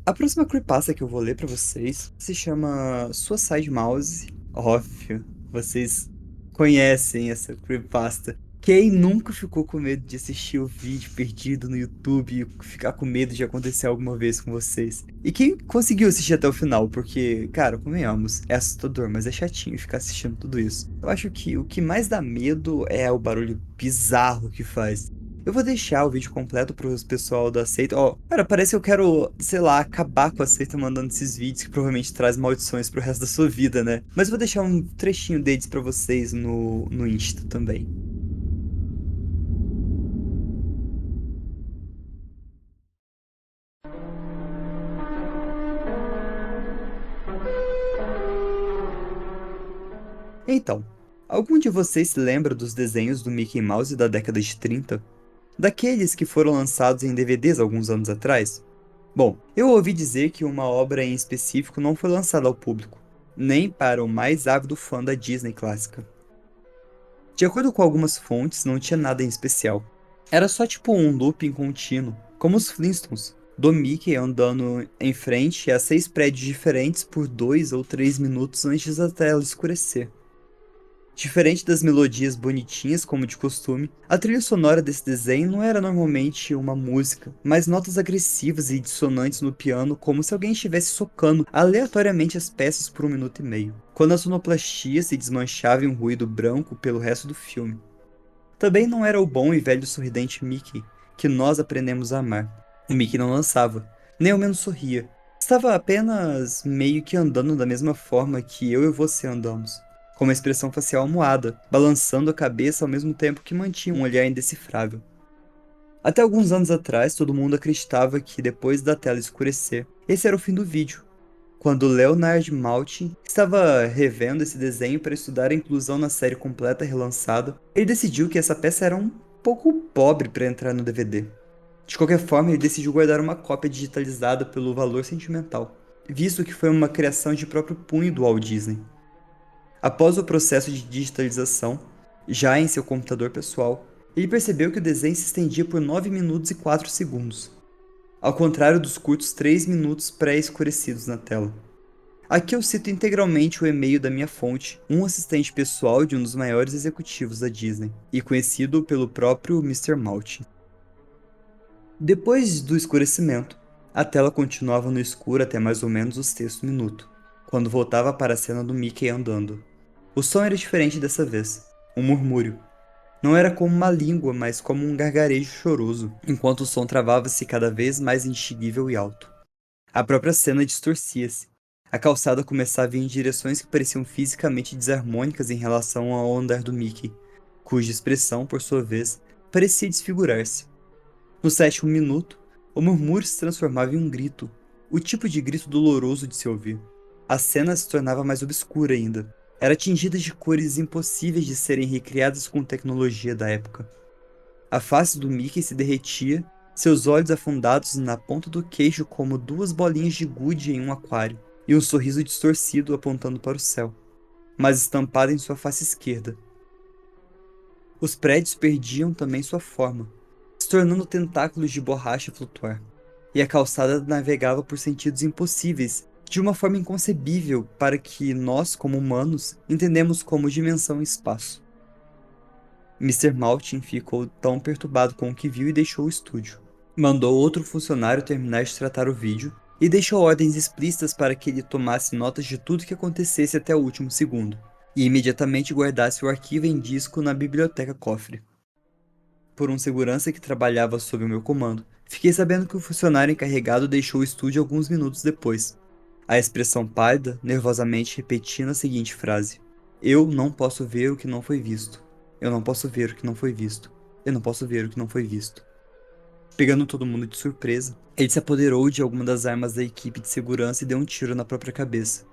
A próxima creepypasta que eu vou ler pra vocês se chama Suicide Mouse. Óbvio, vocês conhecem essa creepypasta. Quem nunca ficou com medo de assistir o vídeo perdido no YouTube e ficar com medo de acontecer alguma vez com vocês? E quem conseguiu assistir até o final? Porque, cara, convenhamos, é assustador, mas é chatinho ficar assistindo tudo isso. Eu acho que o que mais dá medo é o barulho bizarro que faz. Eu vou deixar o vídeo completo pro pessoal da seita. Ó, cara, parece que eu quero, sei lá, acabar com a seita mandando esses vídeos que provavelmente traz maldições pro resto da sua vida, né? Mas eu vou deixar um trechinho deles pra vocês no Insta também. Então, algum de vocês se lembra dos desenhos do Mickey Mouse da década de 30? Daqueles que foram lançados em DVDs alguns anos atrás? Bom, eu ouvi dizer que uma obra em específico não foi lançada ao público, nem para o mais ávido fã da Disney clássica. De acordo com algumas fontes, não tinha nada em especial. Era só tipo um looping contínuo, como os Flintstones, do Mickey andando em frente a 6 prédios diferentes por 2 ou 3 minutos antes da tela escurecer. Diferente das melodias bonitinhas como de costume, a trilha sonora desse desenho não era normalmente uma música, mas notas agressivas e dissonantes no piano como se alguém estivesse socando aleatoriamente as peças por 1 minuto e meio, quando a sonoplastia se desmanchava em um ruído branco pelo resto do filme. Também não era o bom e velho sorridente Mickey, que nós aprendemos a amar. O Mickey não lançava, nem ao menos sorria. Estava apenas meio que andando da mesma forma que eu e você andamos, com uma expressão facial moada, balançando a cabeça ao mesmo tempo que mantinha um olhar indecifrável. Até alguns anos atrás, todo mundo acreditava que depois da tela escurecer, esse era o fim do vídeo. Quando Leonard Maltin estava revendo esse desenho para estudar a inclusão na série completa relançada, ele decidiu que essa peça era um pouco pobre para entrar no DVD. De qualquer forma, ele decidiu guardar uma cópia digitalizada pelo valor sentimental, visto que foi uma criação de próprio punho do Walt Disney. Após o processo de digitalização, já em seu computador pessoal, ele percebeu que o desenho se estendia por 9 minutos e 4 segundos, ao contrário dos curtos 3 minutos pré-escurecidos na tela. Aqui eu cito integralmente o e-mail da minha fonte, um assistente pessoal de um dos maiores executivos da Disney, e conhecido pelo próprio Mr. Maltin. Depois do escurecimento, a tela continuava no escuro até mais ou menos o 6º minuto, quando voltava para a cena do Mickey andando. O som era diferente dessa vez, um murmúrio. Não era como uma língua, mas como um gargarejo choroso, enquanto o som travava-se cada vez mais indistinguível e alto. A própria cena distorcia-se. A calçada começava a ir em direções que pareciam fisicamente desarmônicas em relação ao andar do Mickey, cuja expressão, por sua vez, parecia desfigurar-se. No 7º minuto, o murmúrio se transformava em um grito, o tipo de grito doloroso de se ouvir. A cena se tornava mais obscura ainda. Era tingida de cores impossíveis de serem recriadas com tecnologia da época. A face do Mickey se derretia, seus olhos afundados na ponta do queixo como 2 bolinhas de gude em um aquário, e um sorriso distorcido apontando para o céu, mas estampado em sua face esquerda. Os prédios perdiam também sua forma, se tornando tentáculos de borracha a flutuar, e a calçada navegava por sentidos impossíveis, de uma forma inconcebível para que nós, como humanos, entendemos como dimensão e espaço. Mr. Maltin ficou tão perturbado com o que viu e deixou o estúdio. Mandou outro funcionário terminar de tratar o vídeo e deixou ordens explícitas para que ele tomasse notas de tudo que acontecesse até o último segundo, e imediatamente guardasse o arquivo em disco na biblioteca cofre. Por um segurança que trabalhava sob o meu comando, fiquei sabendo que o funcionário encarregado deixou o estúdio alguns minutos depois. A expressão pálida, nervosamente repetindo a seguinte frase: "Eu não posso ver o que não foi visto. Eu não posso ver o que não foi visto. Eu não posso ver o que não foi visto." Pegando todo mundo de surpresa, ele se apoderou de alguma das armas da equipe de segurança e deu um tiro na própria cabeça.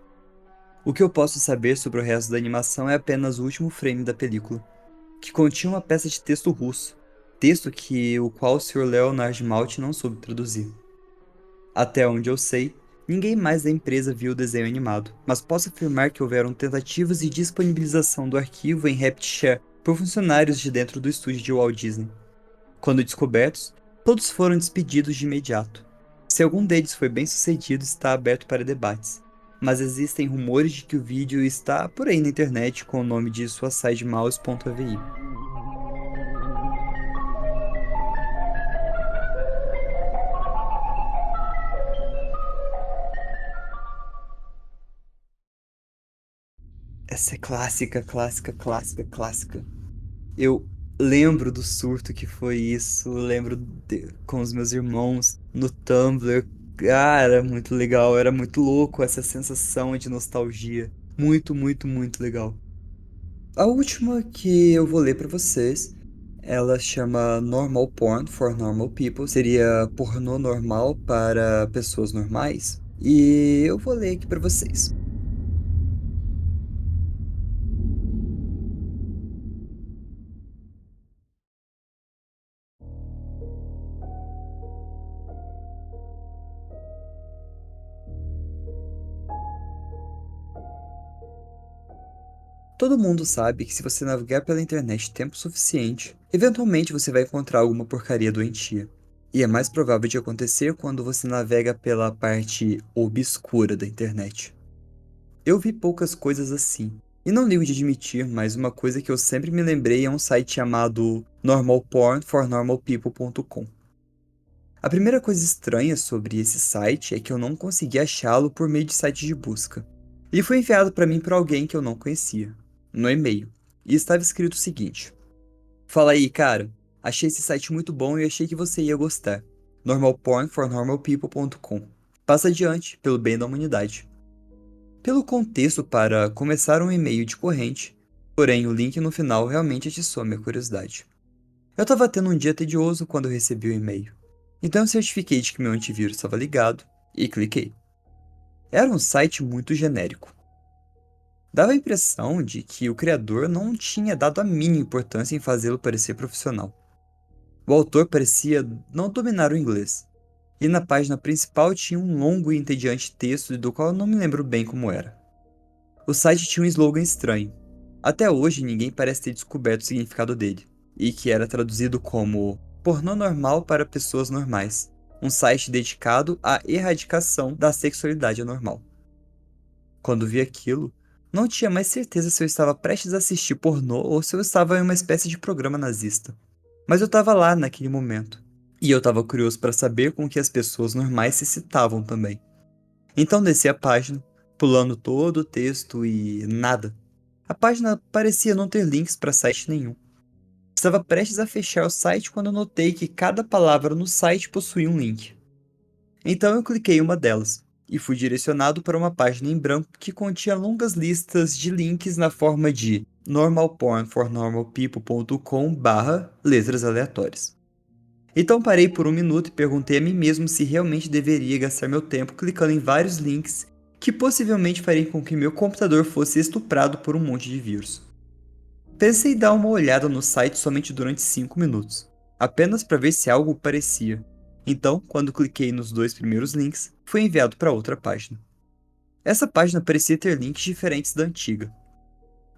O que eu posso saber sobre o resto da animação é apenas o último frame da película, que continha uma peça de texto russo, texto o qual o Sr. Leonard Maltin não soube traduzir. Até onde eu sei, ninguém mais da empresa viu o desenho animado, mas posso afirmar que houveram tentativas de disponibilização do arquivo em RapidShare por funcionários de dentro do estúdio de Walt Disney. Quando descobertos, todos foram despedidos de imediato. Se algum deles foi bem sucedido, está aberto para debates, mas existem rumores de que o vídeo está por aí na internet com o nome de suicidemouse.avi. Essa é clássica, clássica, clássica, clássica. Eu lembro do surto que foi isso, com os meus irmãos no Tumblr. Cara, muito legal, era muito louco essa sensação de nostalgia. Muito, muito, muito legal. A última que eu vou ler pra vocês, ela chama Normal Porn for Normal People, seria pornô normal para pessoas normais. E eu vou ler aqui pra vocês. Todo mundo sabe que se você navegar pela internet tempo suficiente, eventualmente você vai encontrar alguma porcaria doentia. E é mais provável de acontecer quando você navega pela parte obscura da internet. Eu vi poucas coisas assim, e não ligo de admitir, mas uma coisa que eu sempre me lembrei é um site chamado normalpornfornormalpeople.com. A primeira coisa estranha sobre esse site é que eu não consegui achá-lo por meio de site de busca. Ele foi enviado para mim por alguém que eu não conhecia, no e-mail, e estava escrito o seguinte: Fala aí, cara, achei esse site muito bom e achei que você ia gostar. normalpornfornormalpeople.com. Passa adiante, pelo bem da humanidade. Pelo contexto para começar um e-mail de corrente, porém o link no final realmente atiçou minha curiosidade. Eu estava tendo um dia tedioso quando eu recebi o e-mail, então eu certifiquei de que meu antivírus estava ligado e cliquei. Era um site muito genérico. Dava a impressão de que o criador não tinha dado a mínima importância em fazê-lo parecer profissional. O autor parecia não dominar o inglês, e na página principal tinha um longo e entediante texto do qual eu não me lembro bem como era. O site tinha um slogan estranho. Até hoje ninguém parece ter descoberto o significado dele, e que era traduzido como pornô normal para pessoas normais, um site dedicado à erradicação da sexualidade anormal. Quando vi aquilo, não tinha mais certeza se eu estava prestes a assistir pornô ou se eu estava em uma espécie de programa nazista. Mas eu estava lá naquele momento, e eu estava curioso para saber com que as pessoas normais se citavam também. Então desci a página, pulando todo o texto e nada. A página parecia não ter links para site nenhum. Estava prestes a fechar o site quando eu notei que cada palavra no site possuía um link. Então eu cliquei em uma delas, e fui direcionado para uma página em branco que continha longas listas de links na forma de normalpornfornormalpeople.com/letras aleatórias. Então parei por um minuto e perguntei a mim mesmo se realmente deveria gastar meu tempo clicando em vários links que possivelmente fariam com que meu computador fosse estuprado por um monte de vírus. Pensei em dar uma olhada no site somente durante 5 minutos, apenas para ver se algo parecia. Então, quando cliquei nos 2 primeiros links, fui enviado para outra página. Essa página parecia ter links diferentes da antiga.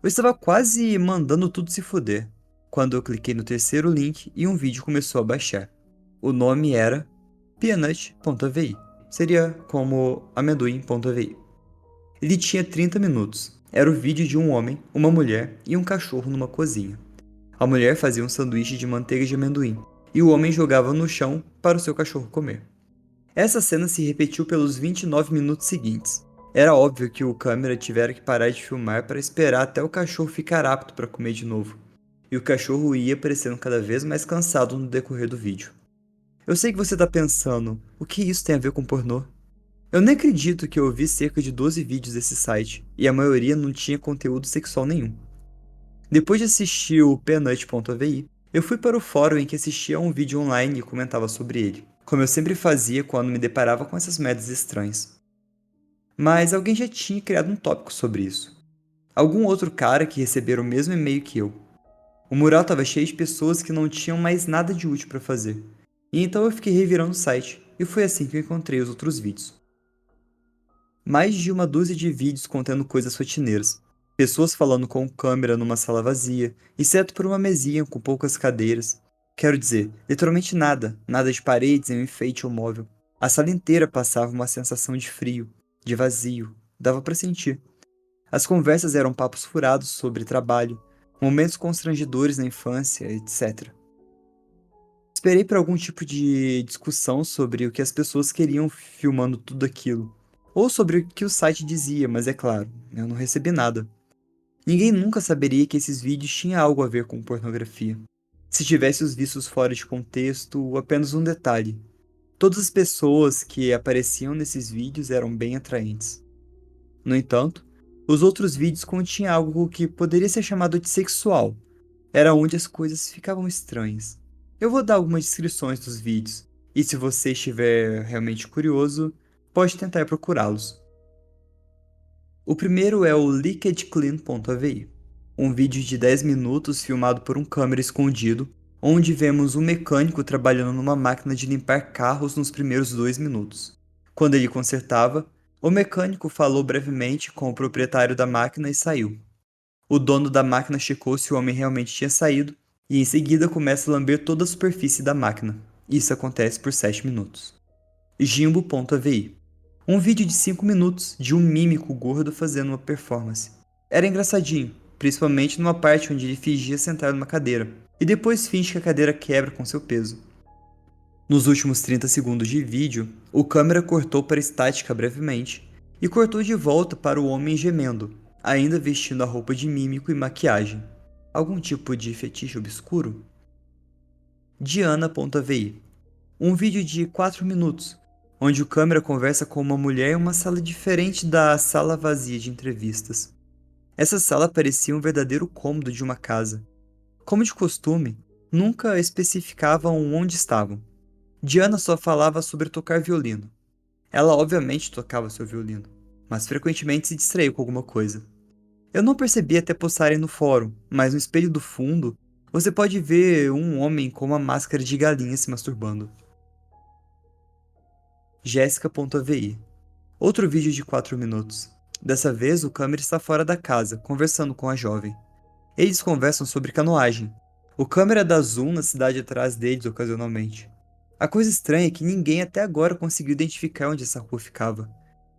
Eu estava quase mandando tudo se fuder, quando eu cliquei no terceiro link e um vídeo começou a baixar. O nome era peanut.avi, seria como amendoim.avi. Ele tinha 30 minutos. Era o vídeo de um homem, uma mulher e um cachorro numa cozinha. A mulher fazia um sanduíche de manteiga de amendoim, e o homem jogava no chão para o seu cachorro comer. Essa cena se repetiu pelos 29 minutos seguintes. Era óbvio que o câmera tivera que parar de filmar para esperar até o cachorro ficar apto para comer de novo, e o cachorro ia parecendo cada vez mais cansado no decorrer do vídeo. Eu sei que você está pensando, o que isso tem a ver com pornô? Eu nem acredito que eu vi cerca de 12 vídeos desse site, e a maioria não tinha conteúdo sexual nenhum. Depois de assistir o peanut.avi, eu fui para o fórum em que assistia a um vídeo online e comentava sobre ele, como eu sempre fazia quando me deparava com essas merdas estranhas. Mas alguém já tinha criado um tópico sobre isso. Algum outro cara que recebera o mesmo e-mail que eu. O mural estava cheio de pessoas que não tinham mais nada de útil para fazer, e então eu fiquei revirando o site, e foi assim que eu encontrei os outros vídeos. Mais de uma dúzia de vídeos contendo coisas rotineiras, Pessoas falando com câmera numa sala vazia, exceto por uma mesinha com poucas cadeiras. Quero dizer, literalmente nada, nada de paredes em um enfeite ou móvel. A sala inteira passava uma sensação de frio, de vazio, dava para sentir. As conversas eram papos furados sobre trabalho, momentos constrangedores na infância, etc. Esperei por algum tipo de discussão sobre o que as pessoas queriam filmando tudo aquilo, ou sobre o que o site dizia, mas é claro, eu não recebi nada. Ninguém nunca saberia que esses vídeos tinham algo a ver com pornografia. Se tivesse os vistos fora de contexto, apenas um detalhe. Todas as pessoas que apareciam nesses vídeos eram bem atraentes. No entanto, os outros vídeos continham algo que poderia ser chamado de sexual. Era onde as coisas ficavam estranhas. Eu vou dar algumas descrições dos vídeos, e se você estiver realmente curioso, pode tentar procurá-los. O primeiro é o LickedClean.avi, um vídeo de 10 minutos filmado por um câmera escondido, onde vemos um mecânico trabalhando numa máquina de limpar carros nos primeiros 2 minutos. Quando ele consertava, o mecânico falou brevemente com o proprietário da máquina e saiu. O dono da máquina checou se o homem realmente tinha saído, e em seguida começa a lamber toda a superfície da máquina. Isso acontece por 7 minutos. Jimbo.avi, um vídeo de 5 minutos de um mímico gordo fazendo uma performance. Era engraçadinho, principalmente numa parte onde ele fingia sentar numa cadeira, e depois finge que a cadeira quebra com seu peso. Nos últimos 30 segundos de vídeo, o câmera cortou para estática brevemente, e cortou de volta para o homem gemendo, ainda vestindo a roupa de mímico e maquiagem. Algum tipo de fetiche obscuro? Diana.vi, um vídeo de 4 minutos, onde o câmera conversa com uma mulher em uma sala diferente da sala vazia de entrevistas. Essa sala parecia um verdadeiro cômodo de uma casa. Como de costume, nunca especificavam onde estavam. Diana só falava sobre tocar violino. Ela obviamente tocava seu violino, mas frequentemente se distraiu com alguma coisa. Eu não percebi até postarem no fórum, mas no espelho do fundo, você pode ver um homem com uma máscara de galinha se masturbando. Jéssica.vi, outro vídeo de 4 minutos. Dessa vez, o câmera está fora da casa, conversando com a jovem. Eles conversam sobre canoagem. O câmera dá zoom na cidade atrás deles ocasionalmente. A coisa estranha é que ninguém até agora conseguiu identificar onde essa rua ficava.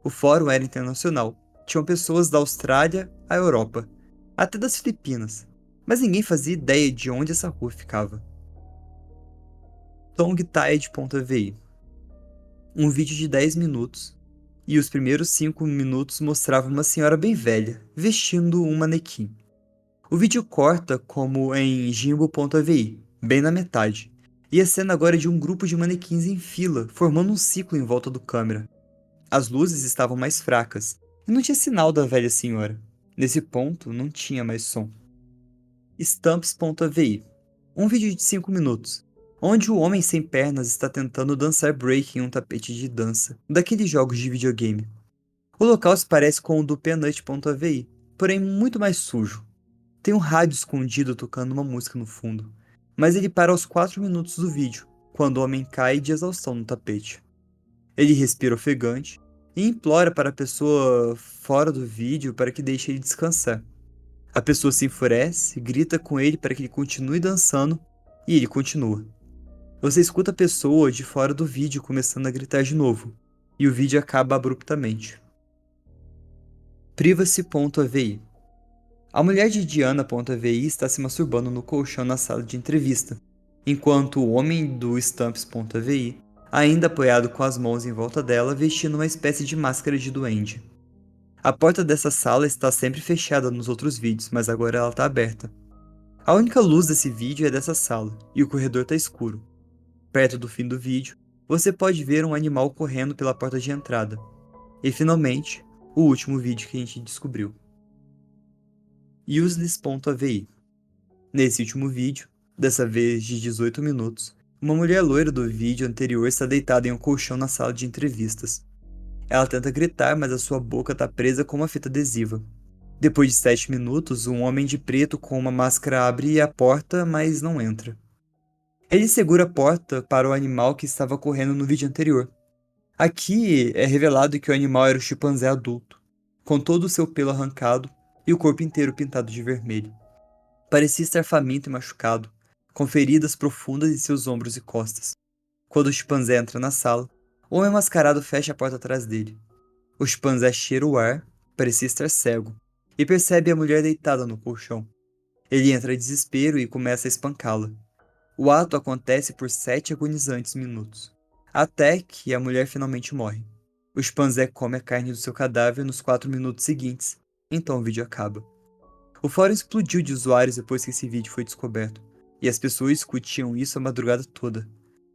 O fórum era internacional. Tinham pessoas da Austrália à Europa, até das Filipinas, mas ninguém fazia ideia de onde essa rua ficava. Tonguetide.vi, um vídeo de 10 minutos, e os primeiros 5 minutos mostravam uma senhora bem velha, vestindo um manequim. O vídeo corta como em Jimbo.vi, bem na metade, e a cena agora é de um grupo de manequins em fila, formando um ciclo em volta do câmera. As luzes estavam mais fracas, e não tinha sinal da velha senhora. Nesse ponto, não tinha mais som. Stamps.vi, um vídeo de 5 minutos, onde o homem sem pernas está tentando dançar break em um tapete de dança, daqueles jogos de videogame. O local se parece com o do Peanut.vi, porém muito mais sujo. Tem um rádio escondido tocando uma música no fundo, mas ele para aos 4 minutos do vídeo, quando o homem cai de exaustão no tapete. Ele respira ofegante e implora para a pessoa fora do vídeo para que deixe ele descansar. A pessoa se enfurece, grita com ele para que ele continue dançando, e ele continua. Você escuta a pessoa de fora do vídeo começando a gritar de novo, e o vídeo acaba abruptamente. Privacy.avi, a mulher de Diana.avi está se masturbando no colchão na sala de entrevista, enquanto o homem do Stamps.avi, ainda apoiado com as mãos em volta dela, vestindo uma espécie de máscara de duende. A porta dessa sala está sempre fechada nos outros vídeos, mas agora ela está aberta. A única luz desse vídeo é dessa sala, e o corredor está escuro. Perto do fim do vídeo, você pode ver um animal correndo pela porta de entrada. E finalmente, o último vídeo que a gente descobriu. Useless.avi. Nesse último vídeo, dessa vez de 18 minutos, uma mulher loira do vídeo anterior está deitada em um colchão na sala de entrevistas. Ela tenta gritar, mas a sua boca está presa com uma fita adesiva. Depois de 7 minutos, um homem de preto com uma máscara abre a porta, mas não entra. Ele segura a porta para o animal que estava correndo no vídeo anterior. Aqui é revelado que o animal era o chimpanzé adulto, com todo o seu pelo arrancado, e o corpo inteiro pintado de vermelho. Parecia estar faminto e machucado, com feridas profundas em seus ombros e costas. Quando o chimpanzé entra na sala, o homem mascarado fecha a porta atrás dele. O chimpanzé cheira o ar, parecia estar cego, e percebe a mulher deitada no colchão. Ele entra em desespero e começa a espancá-la. O ato acontece por 7 agonizantes minutos, até que a mulher finalmente morre. O chimpanzé come a carne do seu cadáver nos 4 minutos seguintes, então o vídeo acaba. O fórum explodiu de usuários depois que esse vídeo foi descoberto, e as pessoas discutiam isso a madrugada toda.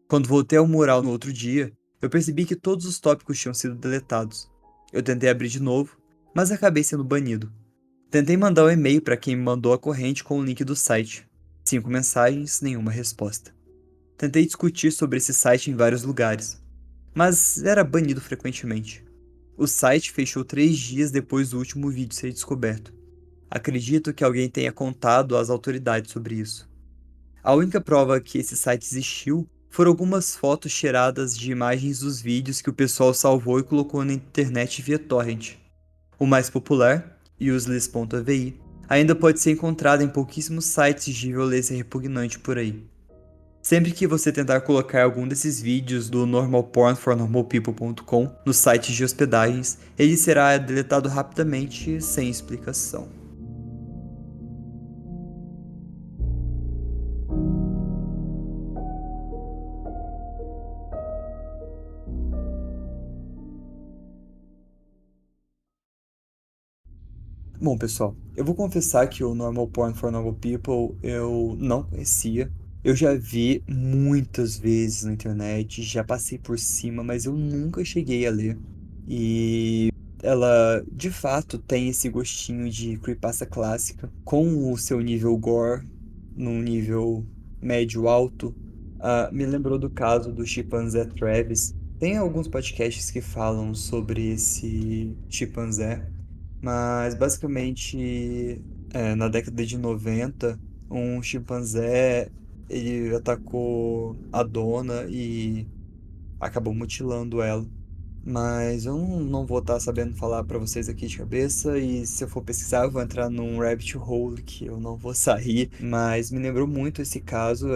Quando voltei ao mural no outro dia, eu percebi que todos os tópicos tinham sido deletados. Eu tentei abrir de novo, mas acabei sendo banido. Tentei mandar um e-mail para quem me mandou a corrente com o link do site. 5 mensagens, nenhuma resposta. Tentei discutir sobre esse site em vários lugares, mas era banido frequentemente. O site fechou 3 dias depois do último vídeo ser descoberto. Acredito que alguém tenha contado às autoridades sobre isso. A única prova que esse site existiu foram algumas fotos tiradas de imagens dos vídeos que o pessoal salvou e colocou na internet via torrent. O mais popular, useless.avi, ainda pode ser encontrado em pouquíssimos sites de violência repugnante por aí. Sempre que você tentar colocar algum desses vídeos do normalpornfornormalpeople.com nos sites de hospedagens, ele será deletado rapidamente, sem explicação. Bom, pessoal, eu vou confessar que o Normal Porn for Normal People eu não conhecia. Eu já vi muitas vezes na internet, já passei por cima, mas eu nunca cheguei a ler. E ela, de fato, tem esse gostinho de creepypasta clássica, com o seu nível gore, num nível médio-alto. Me lembrou do caso do chimpanzé Travis. Tem alguns podcasts que falam sobre esse chimpanzé. Mas basicamente, na década de 90, um chimpanzé ele atacou a dona e acabou mutilando ela. Mas eu não vou estar sabendo falar pra vocês aqui de cabeça, e se eu for pesquisar, eu vou entrar num rabbit hole que eu não vou sair. Mas me lembrou muito esse caso,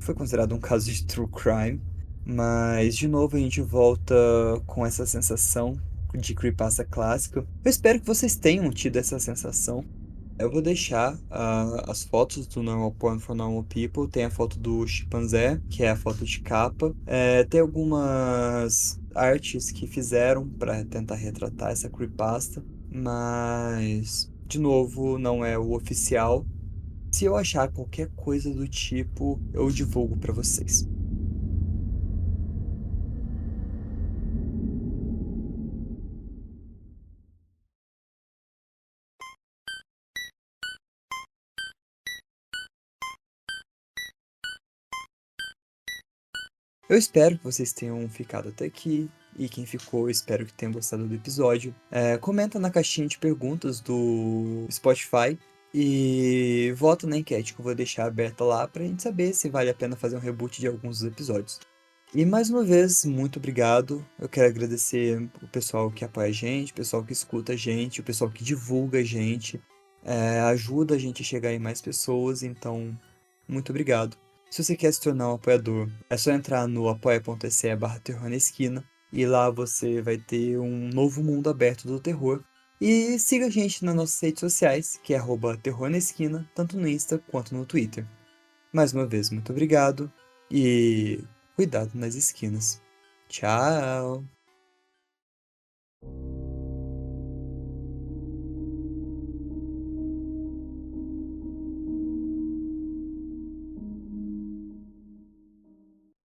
foi considerado um caso de true crime. Mas de novo a gente volta com essa sensação de creepypasta clássica. Eu espero que vocês tenham tido essa sensação. Eu vou deixar as fotos do Normal Porn for Normal People. Tem a foto do chimpanzé, que é a foto de capa. Tem algumas artes que fizeram para tentar retratar essa creepypasta, mas, de novo, não é o oficial. Se eu achar qualquer coisa do tipo, eu divulgo para vocês. Eu espero que vocês tenham ficado até aqui, e quem ficou, eu espero que tenham gostado do episódio. Comenta na caixinha de perguntas do Spotify e vota na enquete que eu vou deixar aberta lá pra gente saber se vale a pena fazer um reboot de alguns dos episódios. E mais uma vez, muito obrigado. Eu quero agradecer o pessoal que apoia a gente, o pessoal que escuta a gente, o pessoal que divulga a gente, ajuda a gente a chegar em mais pessoas, então, muito obrigado. Se você quer se tornar um apoiador, é só entrar no apoia.se/terror na esquina, e lá você vai ter um novo mundo aberto do terror. E siga a gente nas nossas redes sociais, que é @terror na esquina, tanto no Insta quanto no Twitter. Mais uma vez, muito obrigado e cuidado nas esquinas. Tchau!